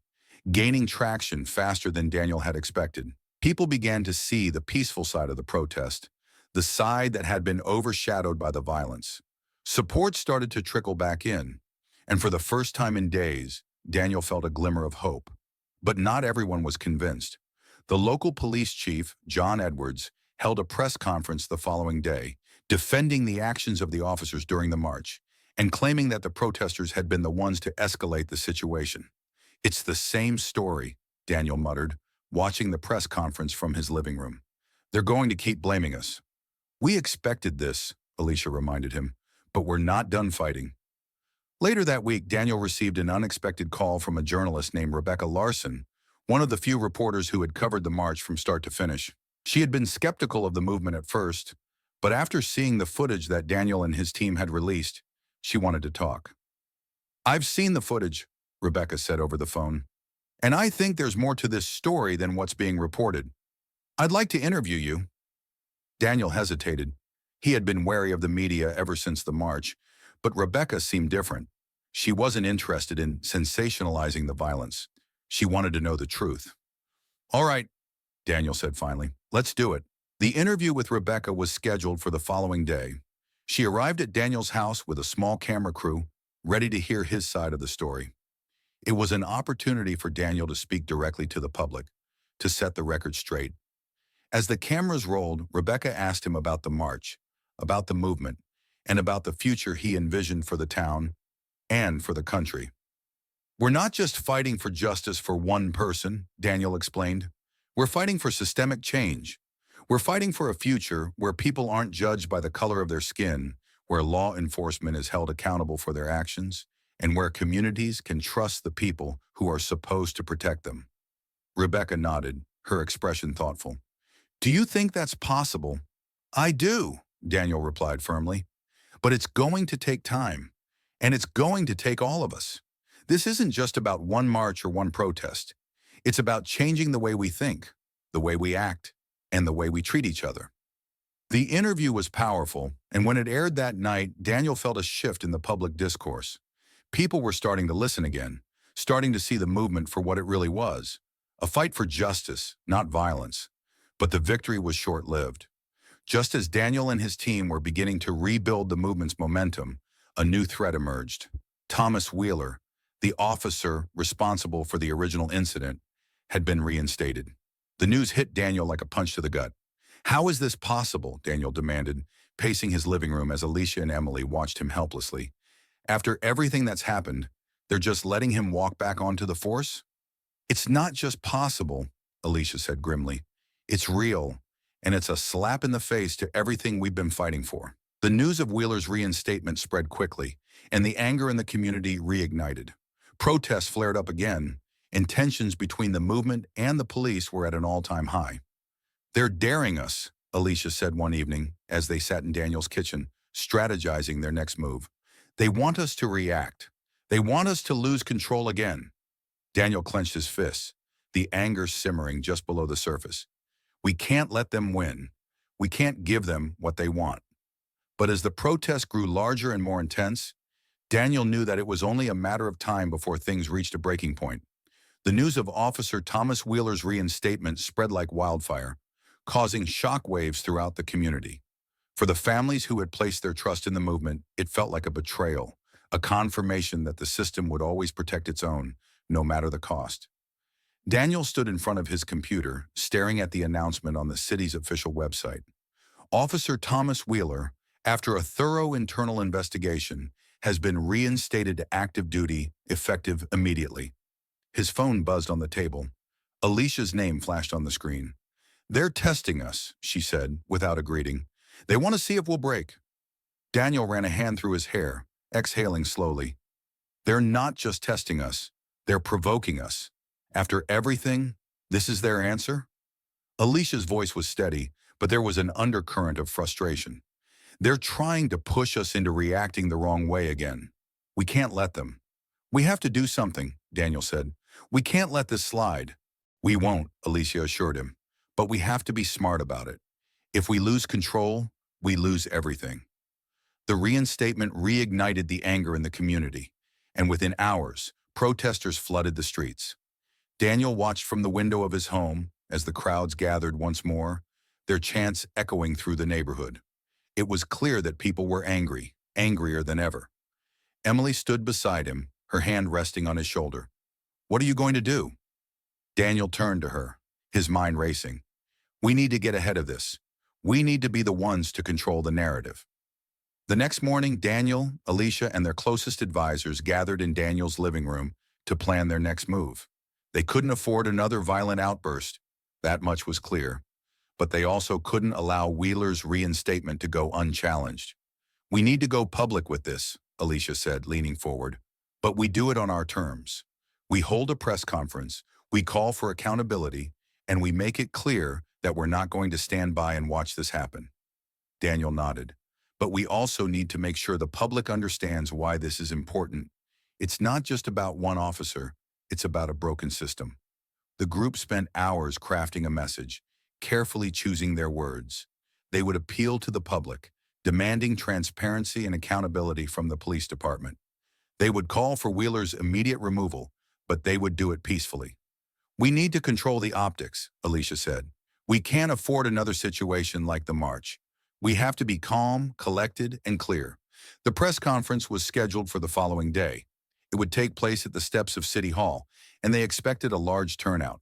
Speaker 1: gaining traction faster than Daniel had expected. People began to see the peaceful side of the protest, the side that had been overshadowed by the violence. Support started to trickle back in, and for the first time in days, Daniel felt a glimmer of hope. But not everyone was convinced. The local police chief, John Edwards, held a press conference the following day, defending the actions of the officers during the march, and claiming that the protesters had been the ones to escalate the situation. "It's the same story," Daniel muttered, watching the press conference from his living room. "They're going to keep blaming us." "We expected this," Alicia reminded him, "but we're not done fighting." Later that week, Daniel received an unexpected call from a journalist named Rebecca Larson, one of the few reporters who had covered the march from start to finish. She had been skeptical of the movement at first, but after seeing the footage that Daniel and his team had released, she wanted to talk. "I've seen the footage," Rebecca said over the phone, "and I think there's more to this story than what's being reported. I'd like to interview you." Daniel hesitated. He had been wary of the media ever since the march, but Rebecca seemed different. She wasn't interested in sensationalizing the violence. She wanted to know the truth. "All right," Daniel said finally, "let's do it." The interview with Rebecca was scheduled for the following day. She arrived at Daniel's house with a small camera crew, ready to hear his side of the story. It was an opportunity for Daniel to speak directly to the public, to set the record straight. As the cameras rolled, Rebecca asked him about the march, about the movement, and about the future he envisioned for the town and for the country. "We're not just fighting for justice for one person," Daniel explained. "We're fighting for systemic change. We're fighting for a future where people aren't judged by the color of their skin, where law enforcement is held accountable for their actions, and where communities can trust the people who are supposed to protect them." Rebecca nodded, her expression thoughtful. "Do you think that's possible?" "I do," Daniel replied firmly. "But it's going to take time, and it's going to take all of us. This isn't just about one march or one protest. It's about changing the way we think, the way we act, and the way we treat each other." The interview was powerful, and when it aired that night, Daniel felt a shift in the public discourse. People were starting to listen again, starting to see the movement for what it really was, a fight for justice, not violence. But the victory was short-lived. Just as Daniel and his team were beginning to rebuild the movement's momentum, a new threat emerged. Thomas Wheeler, the officer responsible for the original incident, had been reinstated. The news hit Daniel like a punch to the gut. "How is this possible?" Daniel demanded, pacing his living room as Alicia and Emily watched him helplessly. "After everything that's happened, they're just letting him walk back onto the force?" "It's not just possible," Alicia said grimly. "It's real, and it's a slap in the face to everything we've been fighting for." The news of Wheeler's reinstatement spread quickly, and the anger in the community reignited. Protests flared up again, and tensions between the movement and the police were at an all-time high. "They're daring us," Alicia said one evening as they sat in Daniel's kitchen, strategizing their next move. "They want us to react. They want us to lose control again." Daniel clenched his fists, the anger simmering just below the surface. "We can't let them win. We can't give them what they want." But as the protest grew larger and more intense, Daniel knew that it was only a matter of time before things reached a breaking point. The news of Officer Thomas Wheeler's reinstatement spread like wildfire, causing shockwaves throughout the community. For the families who had placed their trust in the movement, it felt like a betrayal, a confirmation that the system would always protect its own, no matter the cost. Daniel stood in front of his computer, staring at the announcement on the city's official website. Officer Thomas Wheeler, after a thorough internal investigation, has been reinstated to active duty, effective immediately. His phone buzzed on the table. Alicia's name flashed on the screen. "They're testing us," she said, without a greeting. "They want to see if we'll break." Daniel ran a hand through his hair, exhaling slowly. "They're not just testing us. They're provoking us. After everything, this is their answer?" Alicia's voice was steady, but there was an undercurrent of frustration. "They're trying to push us into reacting the wrong way again. We can't let them." "We have to do something," Daniel said. "We can't let this slide." "We won't," Alicia assured him. "But we have to be smart about it. If we lose control, we lose everything." The reinstatement reignited the anger in the community, and within hours, protesters flooded the streets. Daniel watched from the window of his home as the crowds gathered once more, their chants echoing through the neighborhood. It was clear that people were angry, angrier than ever. Emily stood beside him, her hand resting on his shoulder. "What are you going to do?" Daniel turned to her, his mind racing. "We need to get ahead of this. We need to be the ones to control the narrative." The next morning, Daniel, Alicia, and their closest advisors gathered in Daniel's living room to plan their next move. They couldn't afford another violent outburst, that much was clear. But they also couldn't allow Wheeler's reinstatement to go unchallenged. "We need to go public with this," Alicia said, leaning forward. "But we do it on our terms. We hold a press conference, we call for accountability, and we make it clear that we're not going to stand by and watch this happen." Daniel nodded. "But we also need to make sure the public understands why this is important. It's not just about one officer, it's about a broken system." The group spent hours crafting a message, carefully choosing their words. They would appeal to the public, demanding transparency and accountability from the police department. They would call for Wheeler's immediate removal, but they would do it peacefully. "We need to control the optics," Alicia said. "We can't afford another situation like the march. We have to be calm, collected, and clear." The press conference was scheduled for the following day. It would take place at the steps of City Hall, and they expected a large turnout.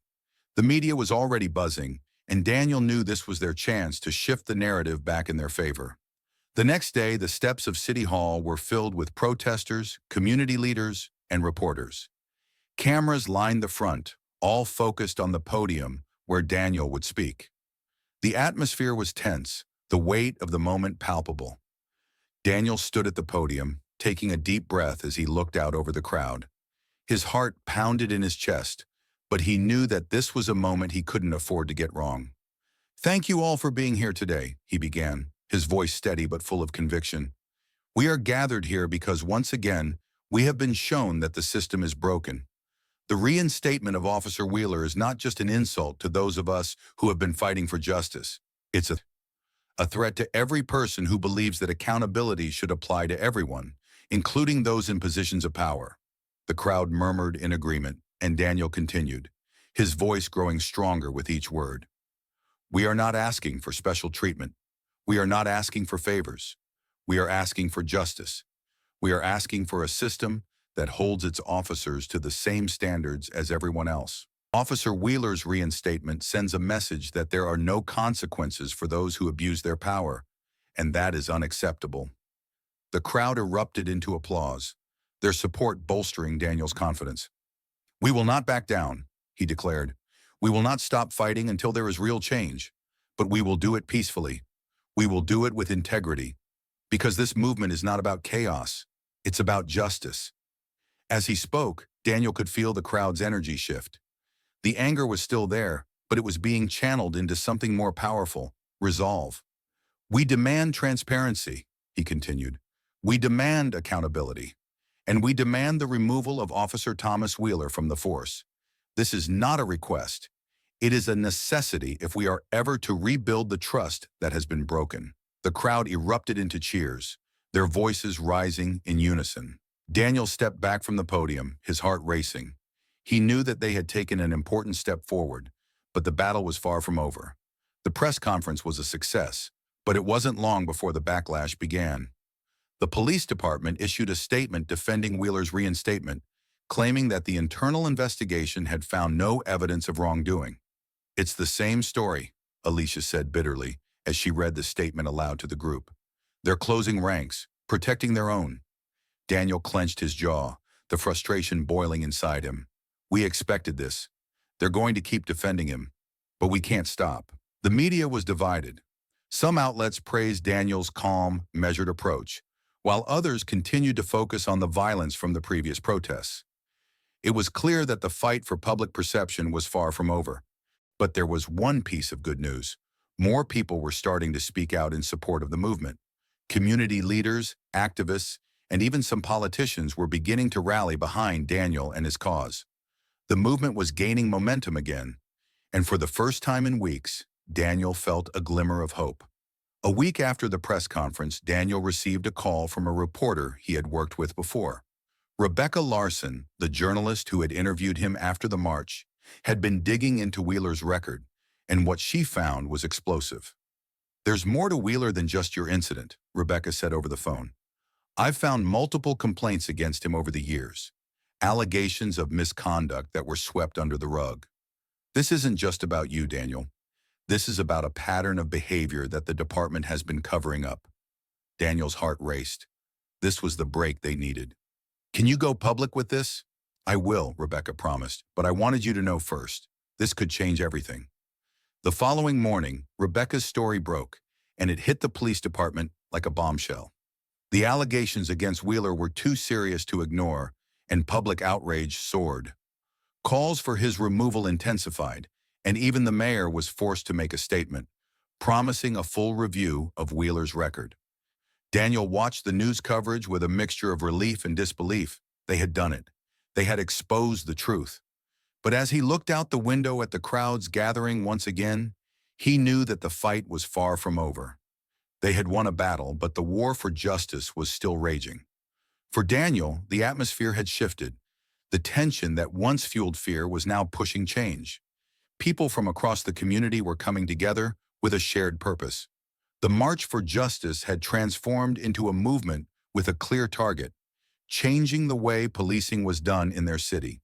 Speaker 1: The media was already buzzing, and Daniel knew this was their chance to shift the narrative back in their favor. The next day, the steps of City Hall were filled with protesters, community leaders, and reporters. Cameras lined the front, all focused on the podium where Daniel would speak. The atmosphere was tense, the weight of the moment palpable. Daniel stood at the podium, taking a deep breath as he looked out over the crowd. His heart pounded in his chest, but he knew that this was a moment he couldn't afford to get wrong. "Thank you all for being here today," he began, his voice steady but full of conviction. "We are gathered here because once again, we have been shown that the system is broken. The reinstatement of Officer Wheeler is not just an insult to those of us who have been fighting for justice. It's a threat to every person who believes that accountability should apply to everyone, including those in positions of power." The crowd murmured in agreement, and Daniel continued, his voice growing stronger with each word. "We are not asking for special treatment. We are not asking for favors. We are asking for justice. We are asking for a system that holds its officers to the same standards as everyone else. Officer Wheeler's reinstatement sends a message that there are no consequences for those who abuse their power, and that is unacceptable. The crowd erupted into applause, their support bolstering Daniel's confidence. "We will not back down," he declared. "We will not stop fighting until there is real change, but we will do it peacefully. We will do it with integrity, because this movement is not about chaos. It's about justice." As he spoke, Daniel could feel the crowd's energy shift. The anger was still there, but it was being channeled into something more powerful: resolve. "We demand transparency," he continued. "We demand accountability. And we demand the removal of Officer Thomas Wheeler from the force. This is not a request. It is a necessity if we are ever to rebuild the trust that has been broken." The crowd erupted into cheers, their voices rising in unison. Daniel stepped back from the podium, his heart racing. He knew that they had taken an important step forward, but the battle was far from over. The press conference was a success, but it wasn't long before the backlash began. The police department issued a statement defending Wheeler's reinstatement, claiming that the internal investigation had found no evidence of wrongdoing. "It's the same story," Alicia said bitterly as she read the statement aloud to the group. "They're closing ranks, protecting their own." Daniel clenched his jaw, the frustration boiling inside him. "We expected this. They're going to keep defending him, but we can't stop." The media was divided. Some outlets praised Daniel's calm, measured approach, while others continued to focus on the violence from the previous protests. It was clear that the fight for public perception was far from over. But there was one piece of good news. More people were starting to speak out in support of the movement. Community leaders, activists, and even some politicians were beginning to rally behind Daniel and his cause. The movement was gaining momentum again, and for the first time in weeks, Daniel felt a glimmer of hope. A week after the press conference, Daniel received a call from a reporter he had worked with before. Rebecca Larson, the journalist who had interviewed him after the march, had been digging into Wheeler's record, and what she found was explosive. "There's more to Wheeler than just your incident," Rebecca said over the phone. "I've found multiple complaints against him over the years, allegations of misconduct that were swept under the rug. This isn't just about you, Daniel. This is about a pattern of behavior that the department has been covering up." Daniel's heart raced. This was the break they needed. "Can you go public with this?" "I will," Rebecca promised, "but I wanted you to know first. This could change everything." The following morning, Rebecca's story broke, and it hit the police department like a bombshell. The allegations against Wheeler were too serious to ignore, and public outrage soared. Calls for his removal intensified, and even the mayor was forced to make a statement, promising a full review of Wheeler's record. Daniel watched the news coverage with a mixture of relief and disbelief. They had done it. They had exposed the truth. But as he looked out the window at the crowds gathering once again, he knew that the fight was far from over. They had won a battle, but the war for justice was still raging. For Daniel, the atmosphere had shifted. The tension that once fueled fear was now pushing change. People from across the community were coming together with a shared purpose. The March for Justice had transformed into a movement with a clear target: changing the way policing was done in their city.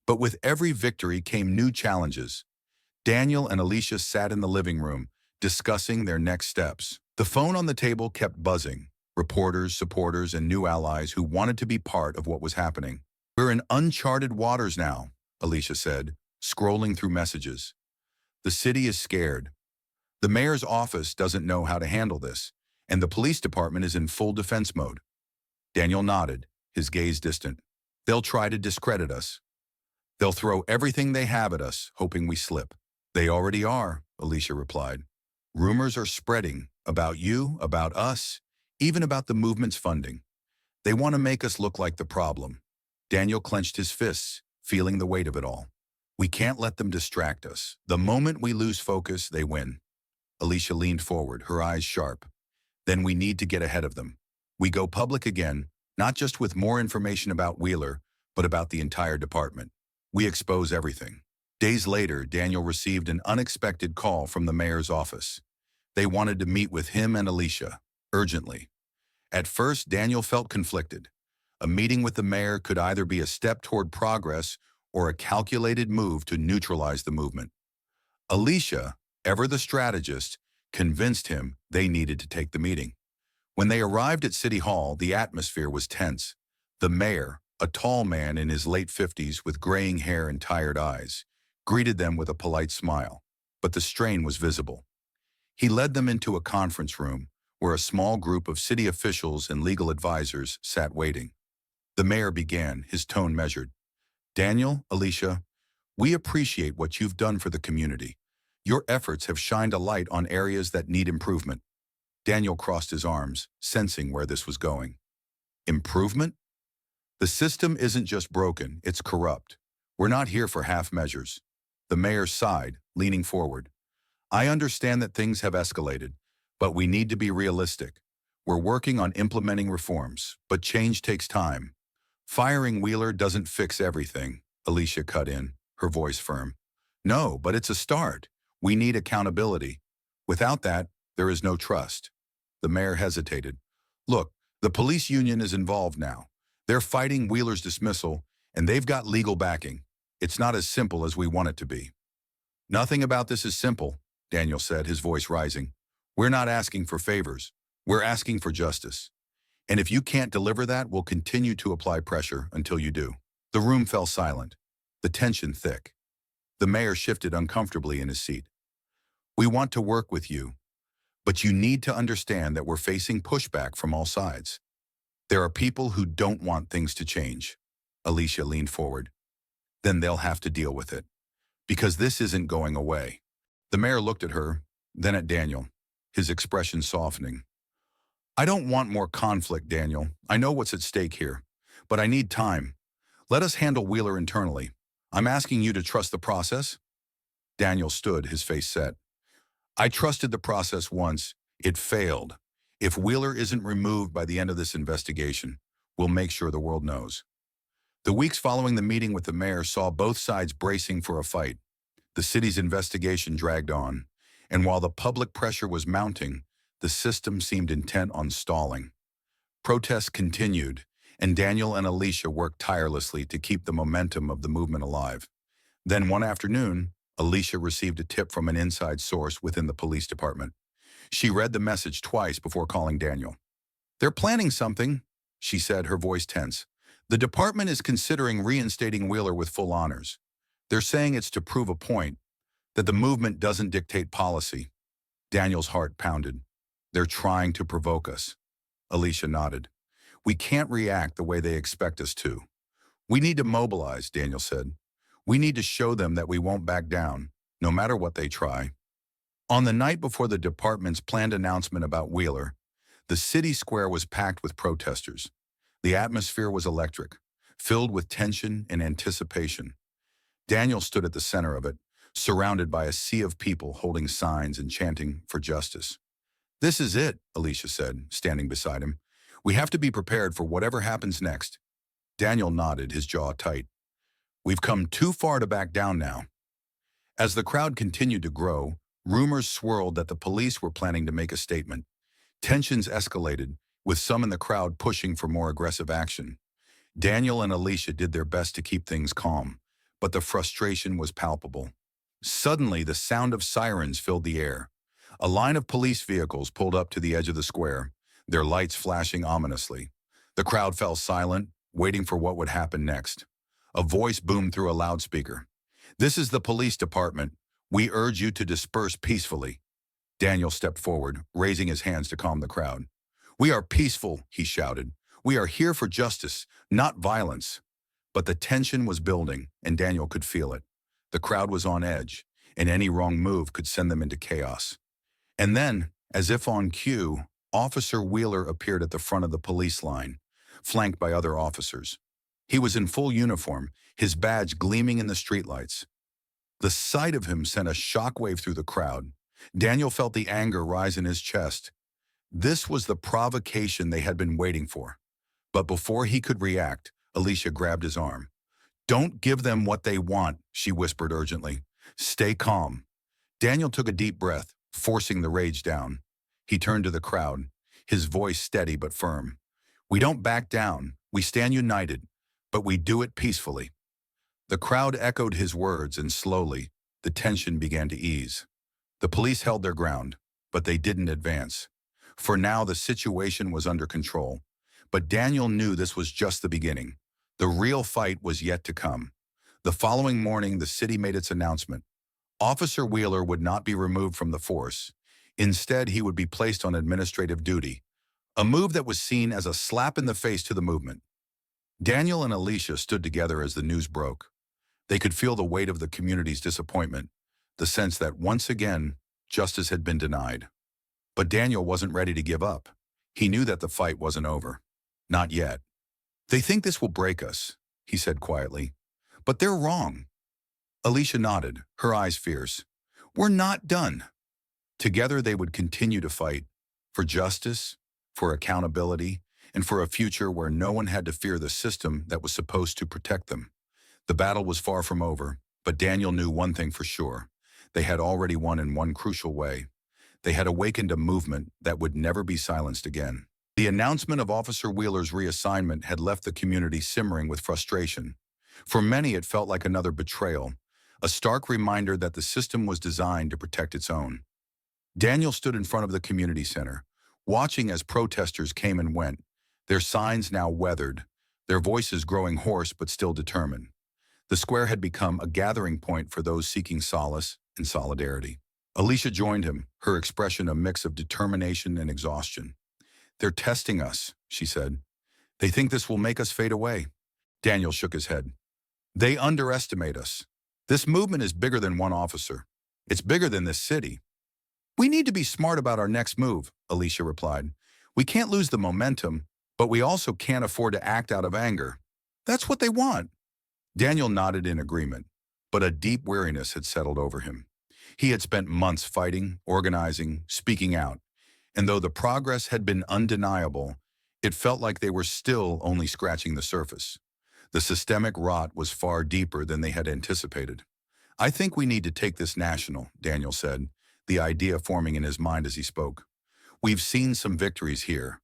Speaker 1: But with every victory came new challenges. Daniel and Alicia sat in the living room, discussing their next steps. The phone on the table kept buzzing. Reporters, supporters, and new allies who wanted to be part of what was happening. "We're in uncharted waters now," Alicia said, scrolling through messages. "The city is scared. The mayor's office doesn't know how to handle this, and the police department is in full defense mode." Daniel nodded, his gaze distant. "They'll try to discredit us. They'll throw everything they have at us, hoping we slip." "They already are," Alicia replied. "Rumors are spreading about you, about us, even about the movement's funding. They want to make us look like the problem." Daniel clenched his fists, feeling the weight of it all. "We can't let them distract us. The moment we lose focus, they win." Alicia leaned forward, her eyes sharp. "Then we need to get ahead of them. We go public again, not just with more information about Wheeler, but about the entire department. We expose everything." Days later, Daniel received an unexpected call from the mayor's office. They wanted to meet with him and Alicia, urgently. At first, Daniel felt conflicted. A meeting with the mayor could either be a step toward progress or a calculated move to neutralize the movement. Alicia, ever the strategist, convinced him they needed to take the meeting. When they arrived at City Hall, the atmosphere was tense. The mayor, a tall man in his late 50s with graying hair and tired eyes, greeted them with a polite smile, but the strain was visible. He led them into a conference room where a small group of city officials and legal advisors sat waiting. The mayor began, his tone measured. "Daniel, Alicia, we appreciate what you've done for the community. Your efforts have shined a light on areas that need improvement." Daniel crossed his arms, sensing where this was going. Improvement? The system isn't just broken, it's corrupt. We're not here for half measures. The mayor sighed, leaning forward. "I understand that things have escalated, but we need to be realistic. We're working on implementing reforms, but change takes time. Firing Wheeler doesn't fix everything," Alicia cut in, her voice firm. "No, but it's a start. We need accountability. Without that, there is no trust." The mayor hesitated. "Look, the police union is involved now. They're fighting Wheeler's dismissal, and they've got legal backing. It's not as simple as we want it to be." "Nothing about this is simple," Daniel said, his voice rising. "We're not asking for favors. We're asking for justice. And if you can't deliver that, we'll continue to apply pressure until you do." The room fell silent, the tension thick. The mayor shifted uncomfortably in his seat. "We want to work with you, but you need to understand that we're facing pushback from all sides. There are people who don't want things to change." Alicia leaned forward. "Then they'll have to deal with it, because this isn't going away." The mayor looked at her, then at Daniel, his expression softening. "I don't want more conflict, Daniel. I know what's at stake here, but I need time. Let us handle Wheeler internally. I'm asking you to trust the process." Daniel stood, his face set. "I trusted the process once. It failed. If Wheeler isn't removed by the end of this investigation, we'll make sure the world knows." The weeks following the meeting with the mayor saw both sides bracing for a fight. The city's investigation dragged on, and while the public pressure was mounting, the system seemed intent on stalling. Protests continued, and Daniel and Alicia worked tirelessly to keep the momentum of the movement alive. Then one afternoon, Alicia received a tip from an inside source within the police department. She read the message twice before calling Daniel. "They're planning something," she said, her voice tense. "The department is considering reinstating Wheeler with full honors. They're saying it's to prove a point, that the movement doesn't dictate policy." Daniel's heart pounded. "They're trying to provoke us." Alicia nodded. "We can't react the way they expect us to." "We need to mobilize," Daniel said. "We need to show them that we won't back down, no matter what they try." On the night before the department's planned announcement about Wheeler, the city square was packed with protesters. The atmosphere was electric, filled with tension and anticipation. Daniel stood at the center of it, surrounded by a sea of people holding signs and chanting for justice. "This is it," Alicia said, standing beside him. "We have to be prepared for whatever happens next." Daniel nodded, his jaw tight. "We've come too far to back down now." As the crowd continued to grow, rumors swirled that the police were planning to make a statement. Tensions escalated, with some in the crowd pushing for more aggressive action. Daniel and Alicia did their best to keep things calm, but the frustration was palpable. Suddenly, the sound of sirens filled the air. A line of police vehicles pulled up to the edge of the square, their lights flashing ominously. The crowd fell silent, waiting for what would happen next. A voice boomed through a loudspeaker. "This is the police department. We urge you to disperse peacefully." Daniel stepped forward, raising his hands to calm the crowd. "We are peaceful," he shouted. "We are here for justice, not violence." But the tension was building, and Daniel could feel it. The crowd was on edge, and any wrong move could send them into chaos. And then, as if on cue, Officer Wheeler appeared at the front of the police line, flanked by other officers. He was in full uniform, his badge gleaming in the streetlights. The sight of him sent a shockwave through the crowd. Daniel felt the anger rise in his chest. This was the provocation they had been waiting for. But before he could react, Alicia grabbed his arm. "Don't give them what they want," she whispered urgently. "Stay calm." Daniel took a deep breath, forcing the rage down. He turned to the crowd, his voice steady but firm. "We don't back down. We stand united, but we do it peacefully." The crowd echoed his words, and slowly, the tension began to ease. The police held their ground, but they didn't advance. For now, the situation was under control. But Daniel knew this was just the beginning. The real fight was yet to come. The following morning, the city made its announcement. Officer Wheeler would not be removed from the force. Instead, he would be placed on administrative duty, a move that was seen as a slap in the face to the movement. Daniel and Alicia stood together as the news broke. They could feel the weight of the community's disappointment, the sense that once again, justice had been denied. But Daniel wasn't ready to give up. He knew that the fight wasn't over. Not yet. "They think this will break us," he said quietly. "But they're wrong." Alicia nodded, her eyes fierce. "We're not done." Together they would continue to fight for justice, for accountability, and for a future where no one had to fear the system that was supposed to protect them. The battle was far from over, but Daniel knew one thing for sure. They had already won in one crucial way. They had awakened a movement that would never be silenced again. The announcement of Officer Wheeler's reassignment had left the community simmering with frustration. For many, it felt like another betrayal, a stark reminder that the system was designed to protect its own. Daniel stood in front of the community center, watching as protesters came and went, their signs now weathered, their voices growing hoarse but still determined. The square had become a gathering point for those seeking solace and solidarity. Alicia joined him, her expression a mix of determination and exhaustion. "They're testing us," she said. "They think this will make us fade away." Daniel shook his head. "They underestimate us. This movement is bigger than one officer. It's bigger than this city." "We need to be smart about our next move," Alicia replied. "We can't lose the momentum, but we also can't afford to act out of anger. That's what they want." Daniel nodded in agreement, but a deep weariness had settled over him. He had spent months fighting, organizing, speaking out, and though the progress had been undeniable, it felt like they were still only scratching the surface. The systemic rot was far deeper than they had anticipated. "I think we need to take this national," Daniel said, the idea forming in his mind as he spoke. "We've seen some victories here,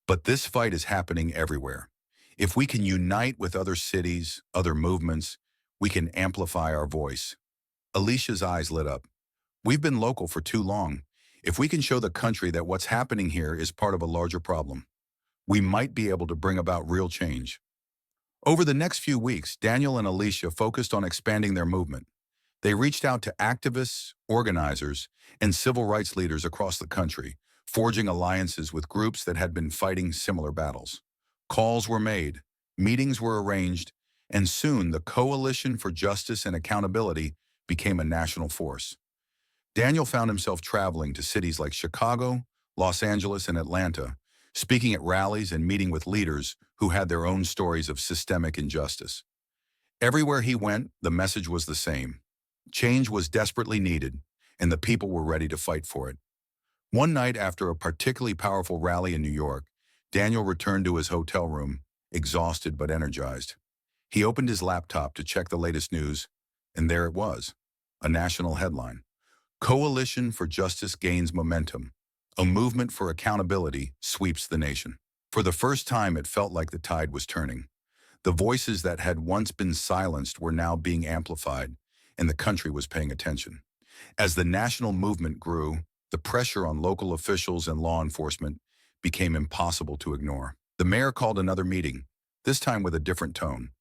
Speaker 1: but this fight is happening everywhere. If we can unite with other cities, other movements, we can amplify our voice." Alicia's eyes lit up. "We've been local for too long. If we can show the country that what's happening here is part of a larger problem, we might be able to bring about real change." Over the next few weeks, Daniel and Alicia focused on expanding their movement. They reached out to activists, organizers, and civil rights leaders across the country, forging alliances with groups that had been fighting similar battles. Calls were made, meetings were arranged, and soon the Coalition for Justice and Accountability became a national force. Daniel found himself traveling to cities like Chicago, Los Angeles, and Atlanta, speaking at rallies and meeting with leaders who had their own stories of systemic injustice. Everywhere he went, the message was the same. Change was desperately needed, and the people were ready to fight for it. One night after a particularly powerful rally in New York, Daniel returned to his hotel room, exhausted but energized. He opened his laptop to check the latest news, and there it was, a national headline. "Coalition for Justice gains momentum. A movement for accountability sweeps the nation." For the first time, it felt like the tide was turning. The voices that had once been silenced were now being amplified, and the country was paying attention. As the national movement grew, the pressure on local officials and law enforcement became impossible to ignore. The mayor called another meeting, this time with a different tone.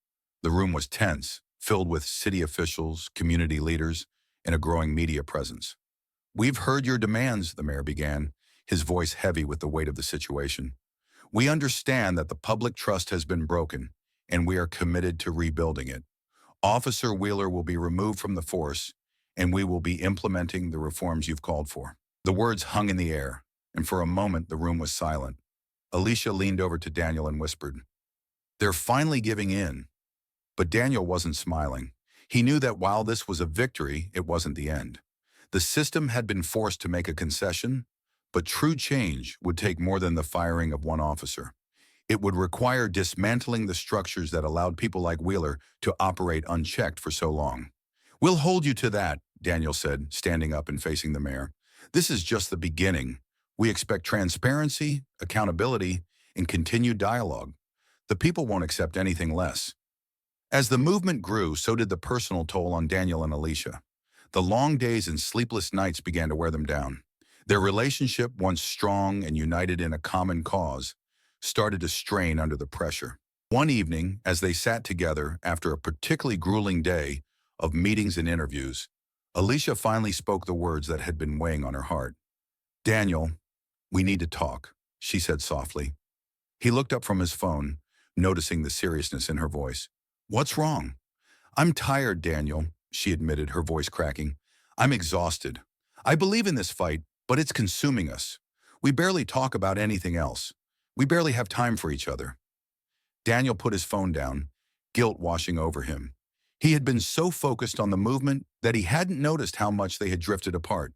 Speaker 1: The room was tense, filled with city officials, community leaders, and a growing media presence. "We've heard your demands," the mayor began, his voice heavy with the weight of the situation. "We understand that the public trust has been broken, and we are committed to rebuilding it. Officer Wheeler will be removed from the force, and we will be implementing the reforms you've called for." The words hung in the air, and for a moment the room was silent. Alicia leaned over to Daniel and whispered, "They're finally giving in." But Daniel wasn't smiling. He knew that while this was a victory, it wasn't the end. The system had been forced to make a concession, but true change would take more than the firing of one officer. It would require dismantling the structures that allowed people like Wheeler to operate unchecked for so long. "We'll hold you to that," Daniel said, standing up and facing the mayor. This is just the beginning. We expect transparency, accountability, and continued dialogue. The people won't accept anything less. As the movement grew, so did the personal toll on Daniel and Alicia. The long days and sleepless nights began to wear them down. Their relationship, once strong and united in a common cause, started to strain under the pressure. One evening, as they sat together after a particularly grueling day of meetings and interviews, Alicia finally spoke the words that had been weighing on her heart. "Daniel, we need to talk," she said softly. He looked up from his phone, noticing the seriousness in her voice. "What's wrong?" "I'm tired, Daniel," she admitted, her voice cracking. "I'm exhausted. I believe in this fight, but it's consuming us. We barely talk about anything else. We barely have time for each other." Daniel put his phone down, guilt washing over him. He had been so focused on the movement that he hadn't noticed how much they had drifted apart.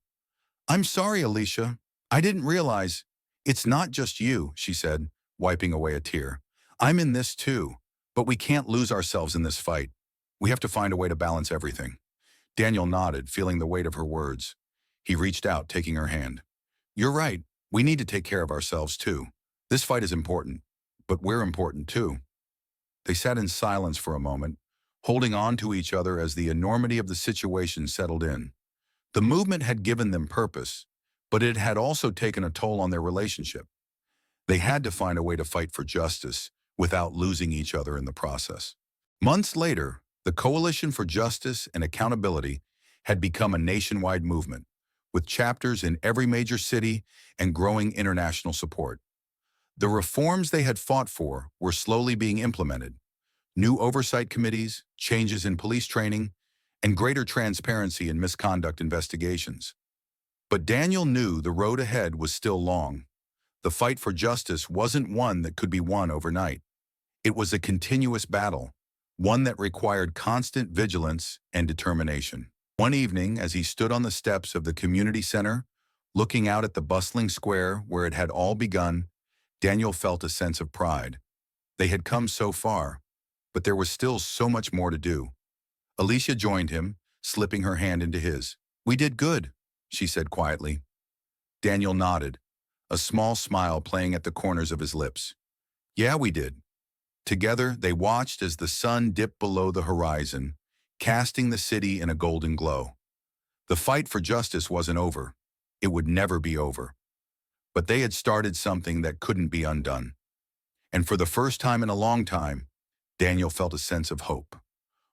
Speaker 1: "I'm sorry, Alicia. I didn't realize." "It's not just you," she said, wiping away a tear. "I'm in this too, but we can't lose ourselves in this fight. We have to find a way to balance everything." Daniel nodded, feeling the weight of her words. He reached out, taking her hand. "You're right. We need to take care of ourselves too. This fight is important, but we're important too." They sat in silence for a moment, holding on to each other as the enormity of the situation settled in. The movement had given them purpose, but it had also taken a toll on their relationship. They had to find a way to fight for justice without losing each other in the process. Months later, the Coalition for Justice and Accountability had become a nationwide movement, with chapters in every major city and growing international support. The reforms they had fought for were slowly being implemented. New oversight committees, changes in police training, and greater transparency in misconduct investigations. But Daniel knew the road ahead was still long. The fight for justice wasn't one that could be won overnight. It was a continuous battle, one that required constant vigilance and determination. One evening, as he stood on the steps of the community center, looking out at the bustling square where it had all begun, Daniel felt a sense of pride. They had come so far, but there was still so much more to do. Alicia joined him, slipping her hand into his. "We did good," she said quietly. Daniel nodded, a small smile playing at the corners of his lips. "Yeah, we did." Together, they watched as the sun dipped below the horizon, casting the city in a golden glow. The fight for justice wasn't over. It would never be over. But they had started something that couldn't be undone. And for the first time in a long time, Daniel felt a sense of hope.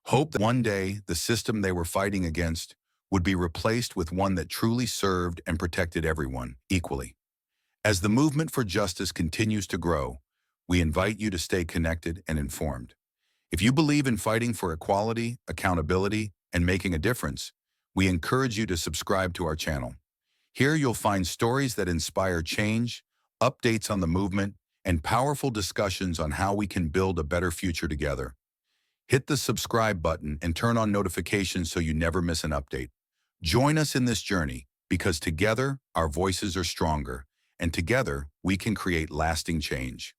Speaker 1: Hope that one day the system they were fighting against would be replaced with one that truly served and protected everyone equally. As the movement for justice continues to grow, we invite you to stay connected and informed. If you believe in fighting for equality, accountability, and making a difference, we encourage you to subscribe to our channel. Here you'll find stories that inspire change, updates on the movement, and powerful discussions on how we can build a better future together. Hit the subscribe button and turn on notifications so you never miss an update. Join us in this journey, because together our voices are stronger, and together we can create lasting change.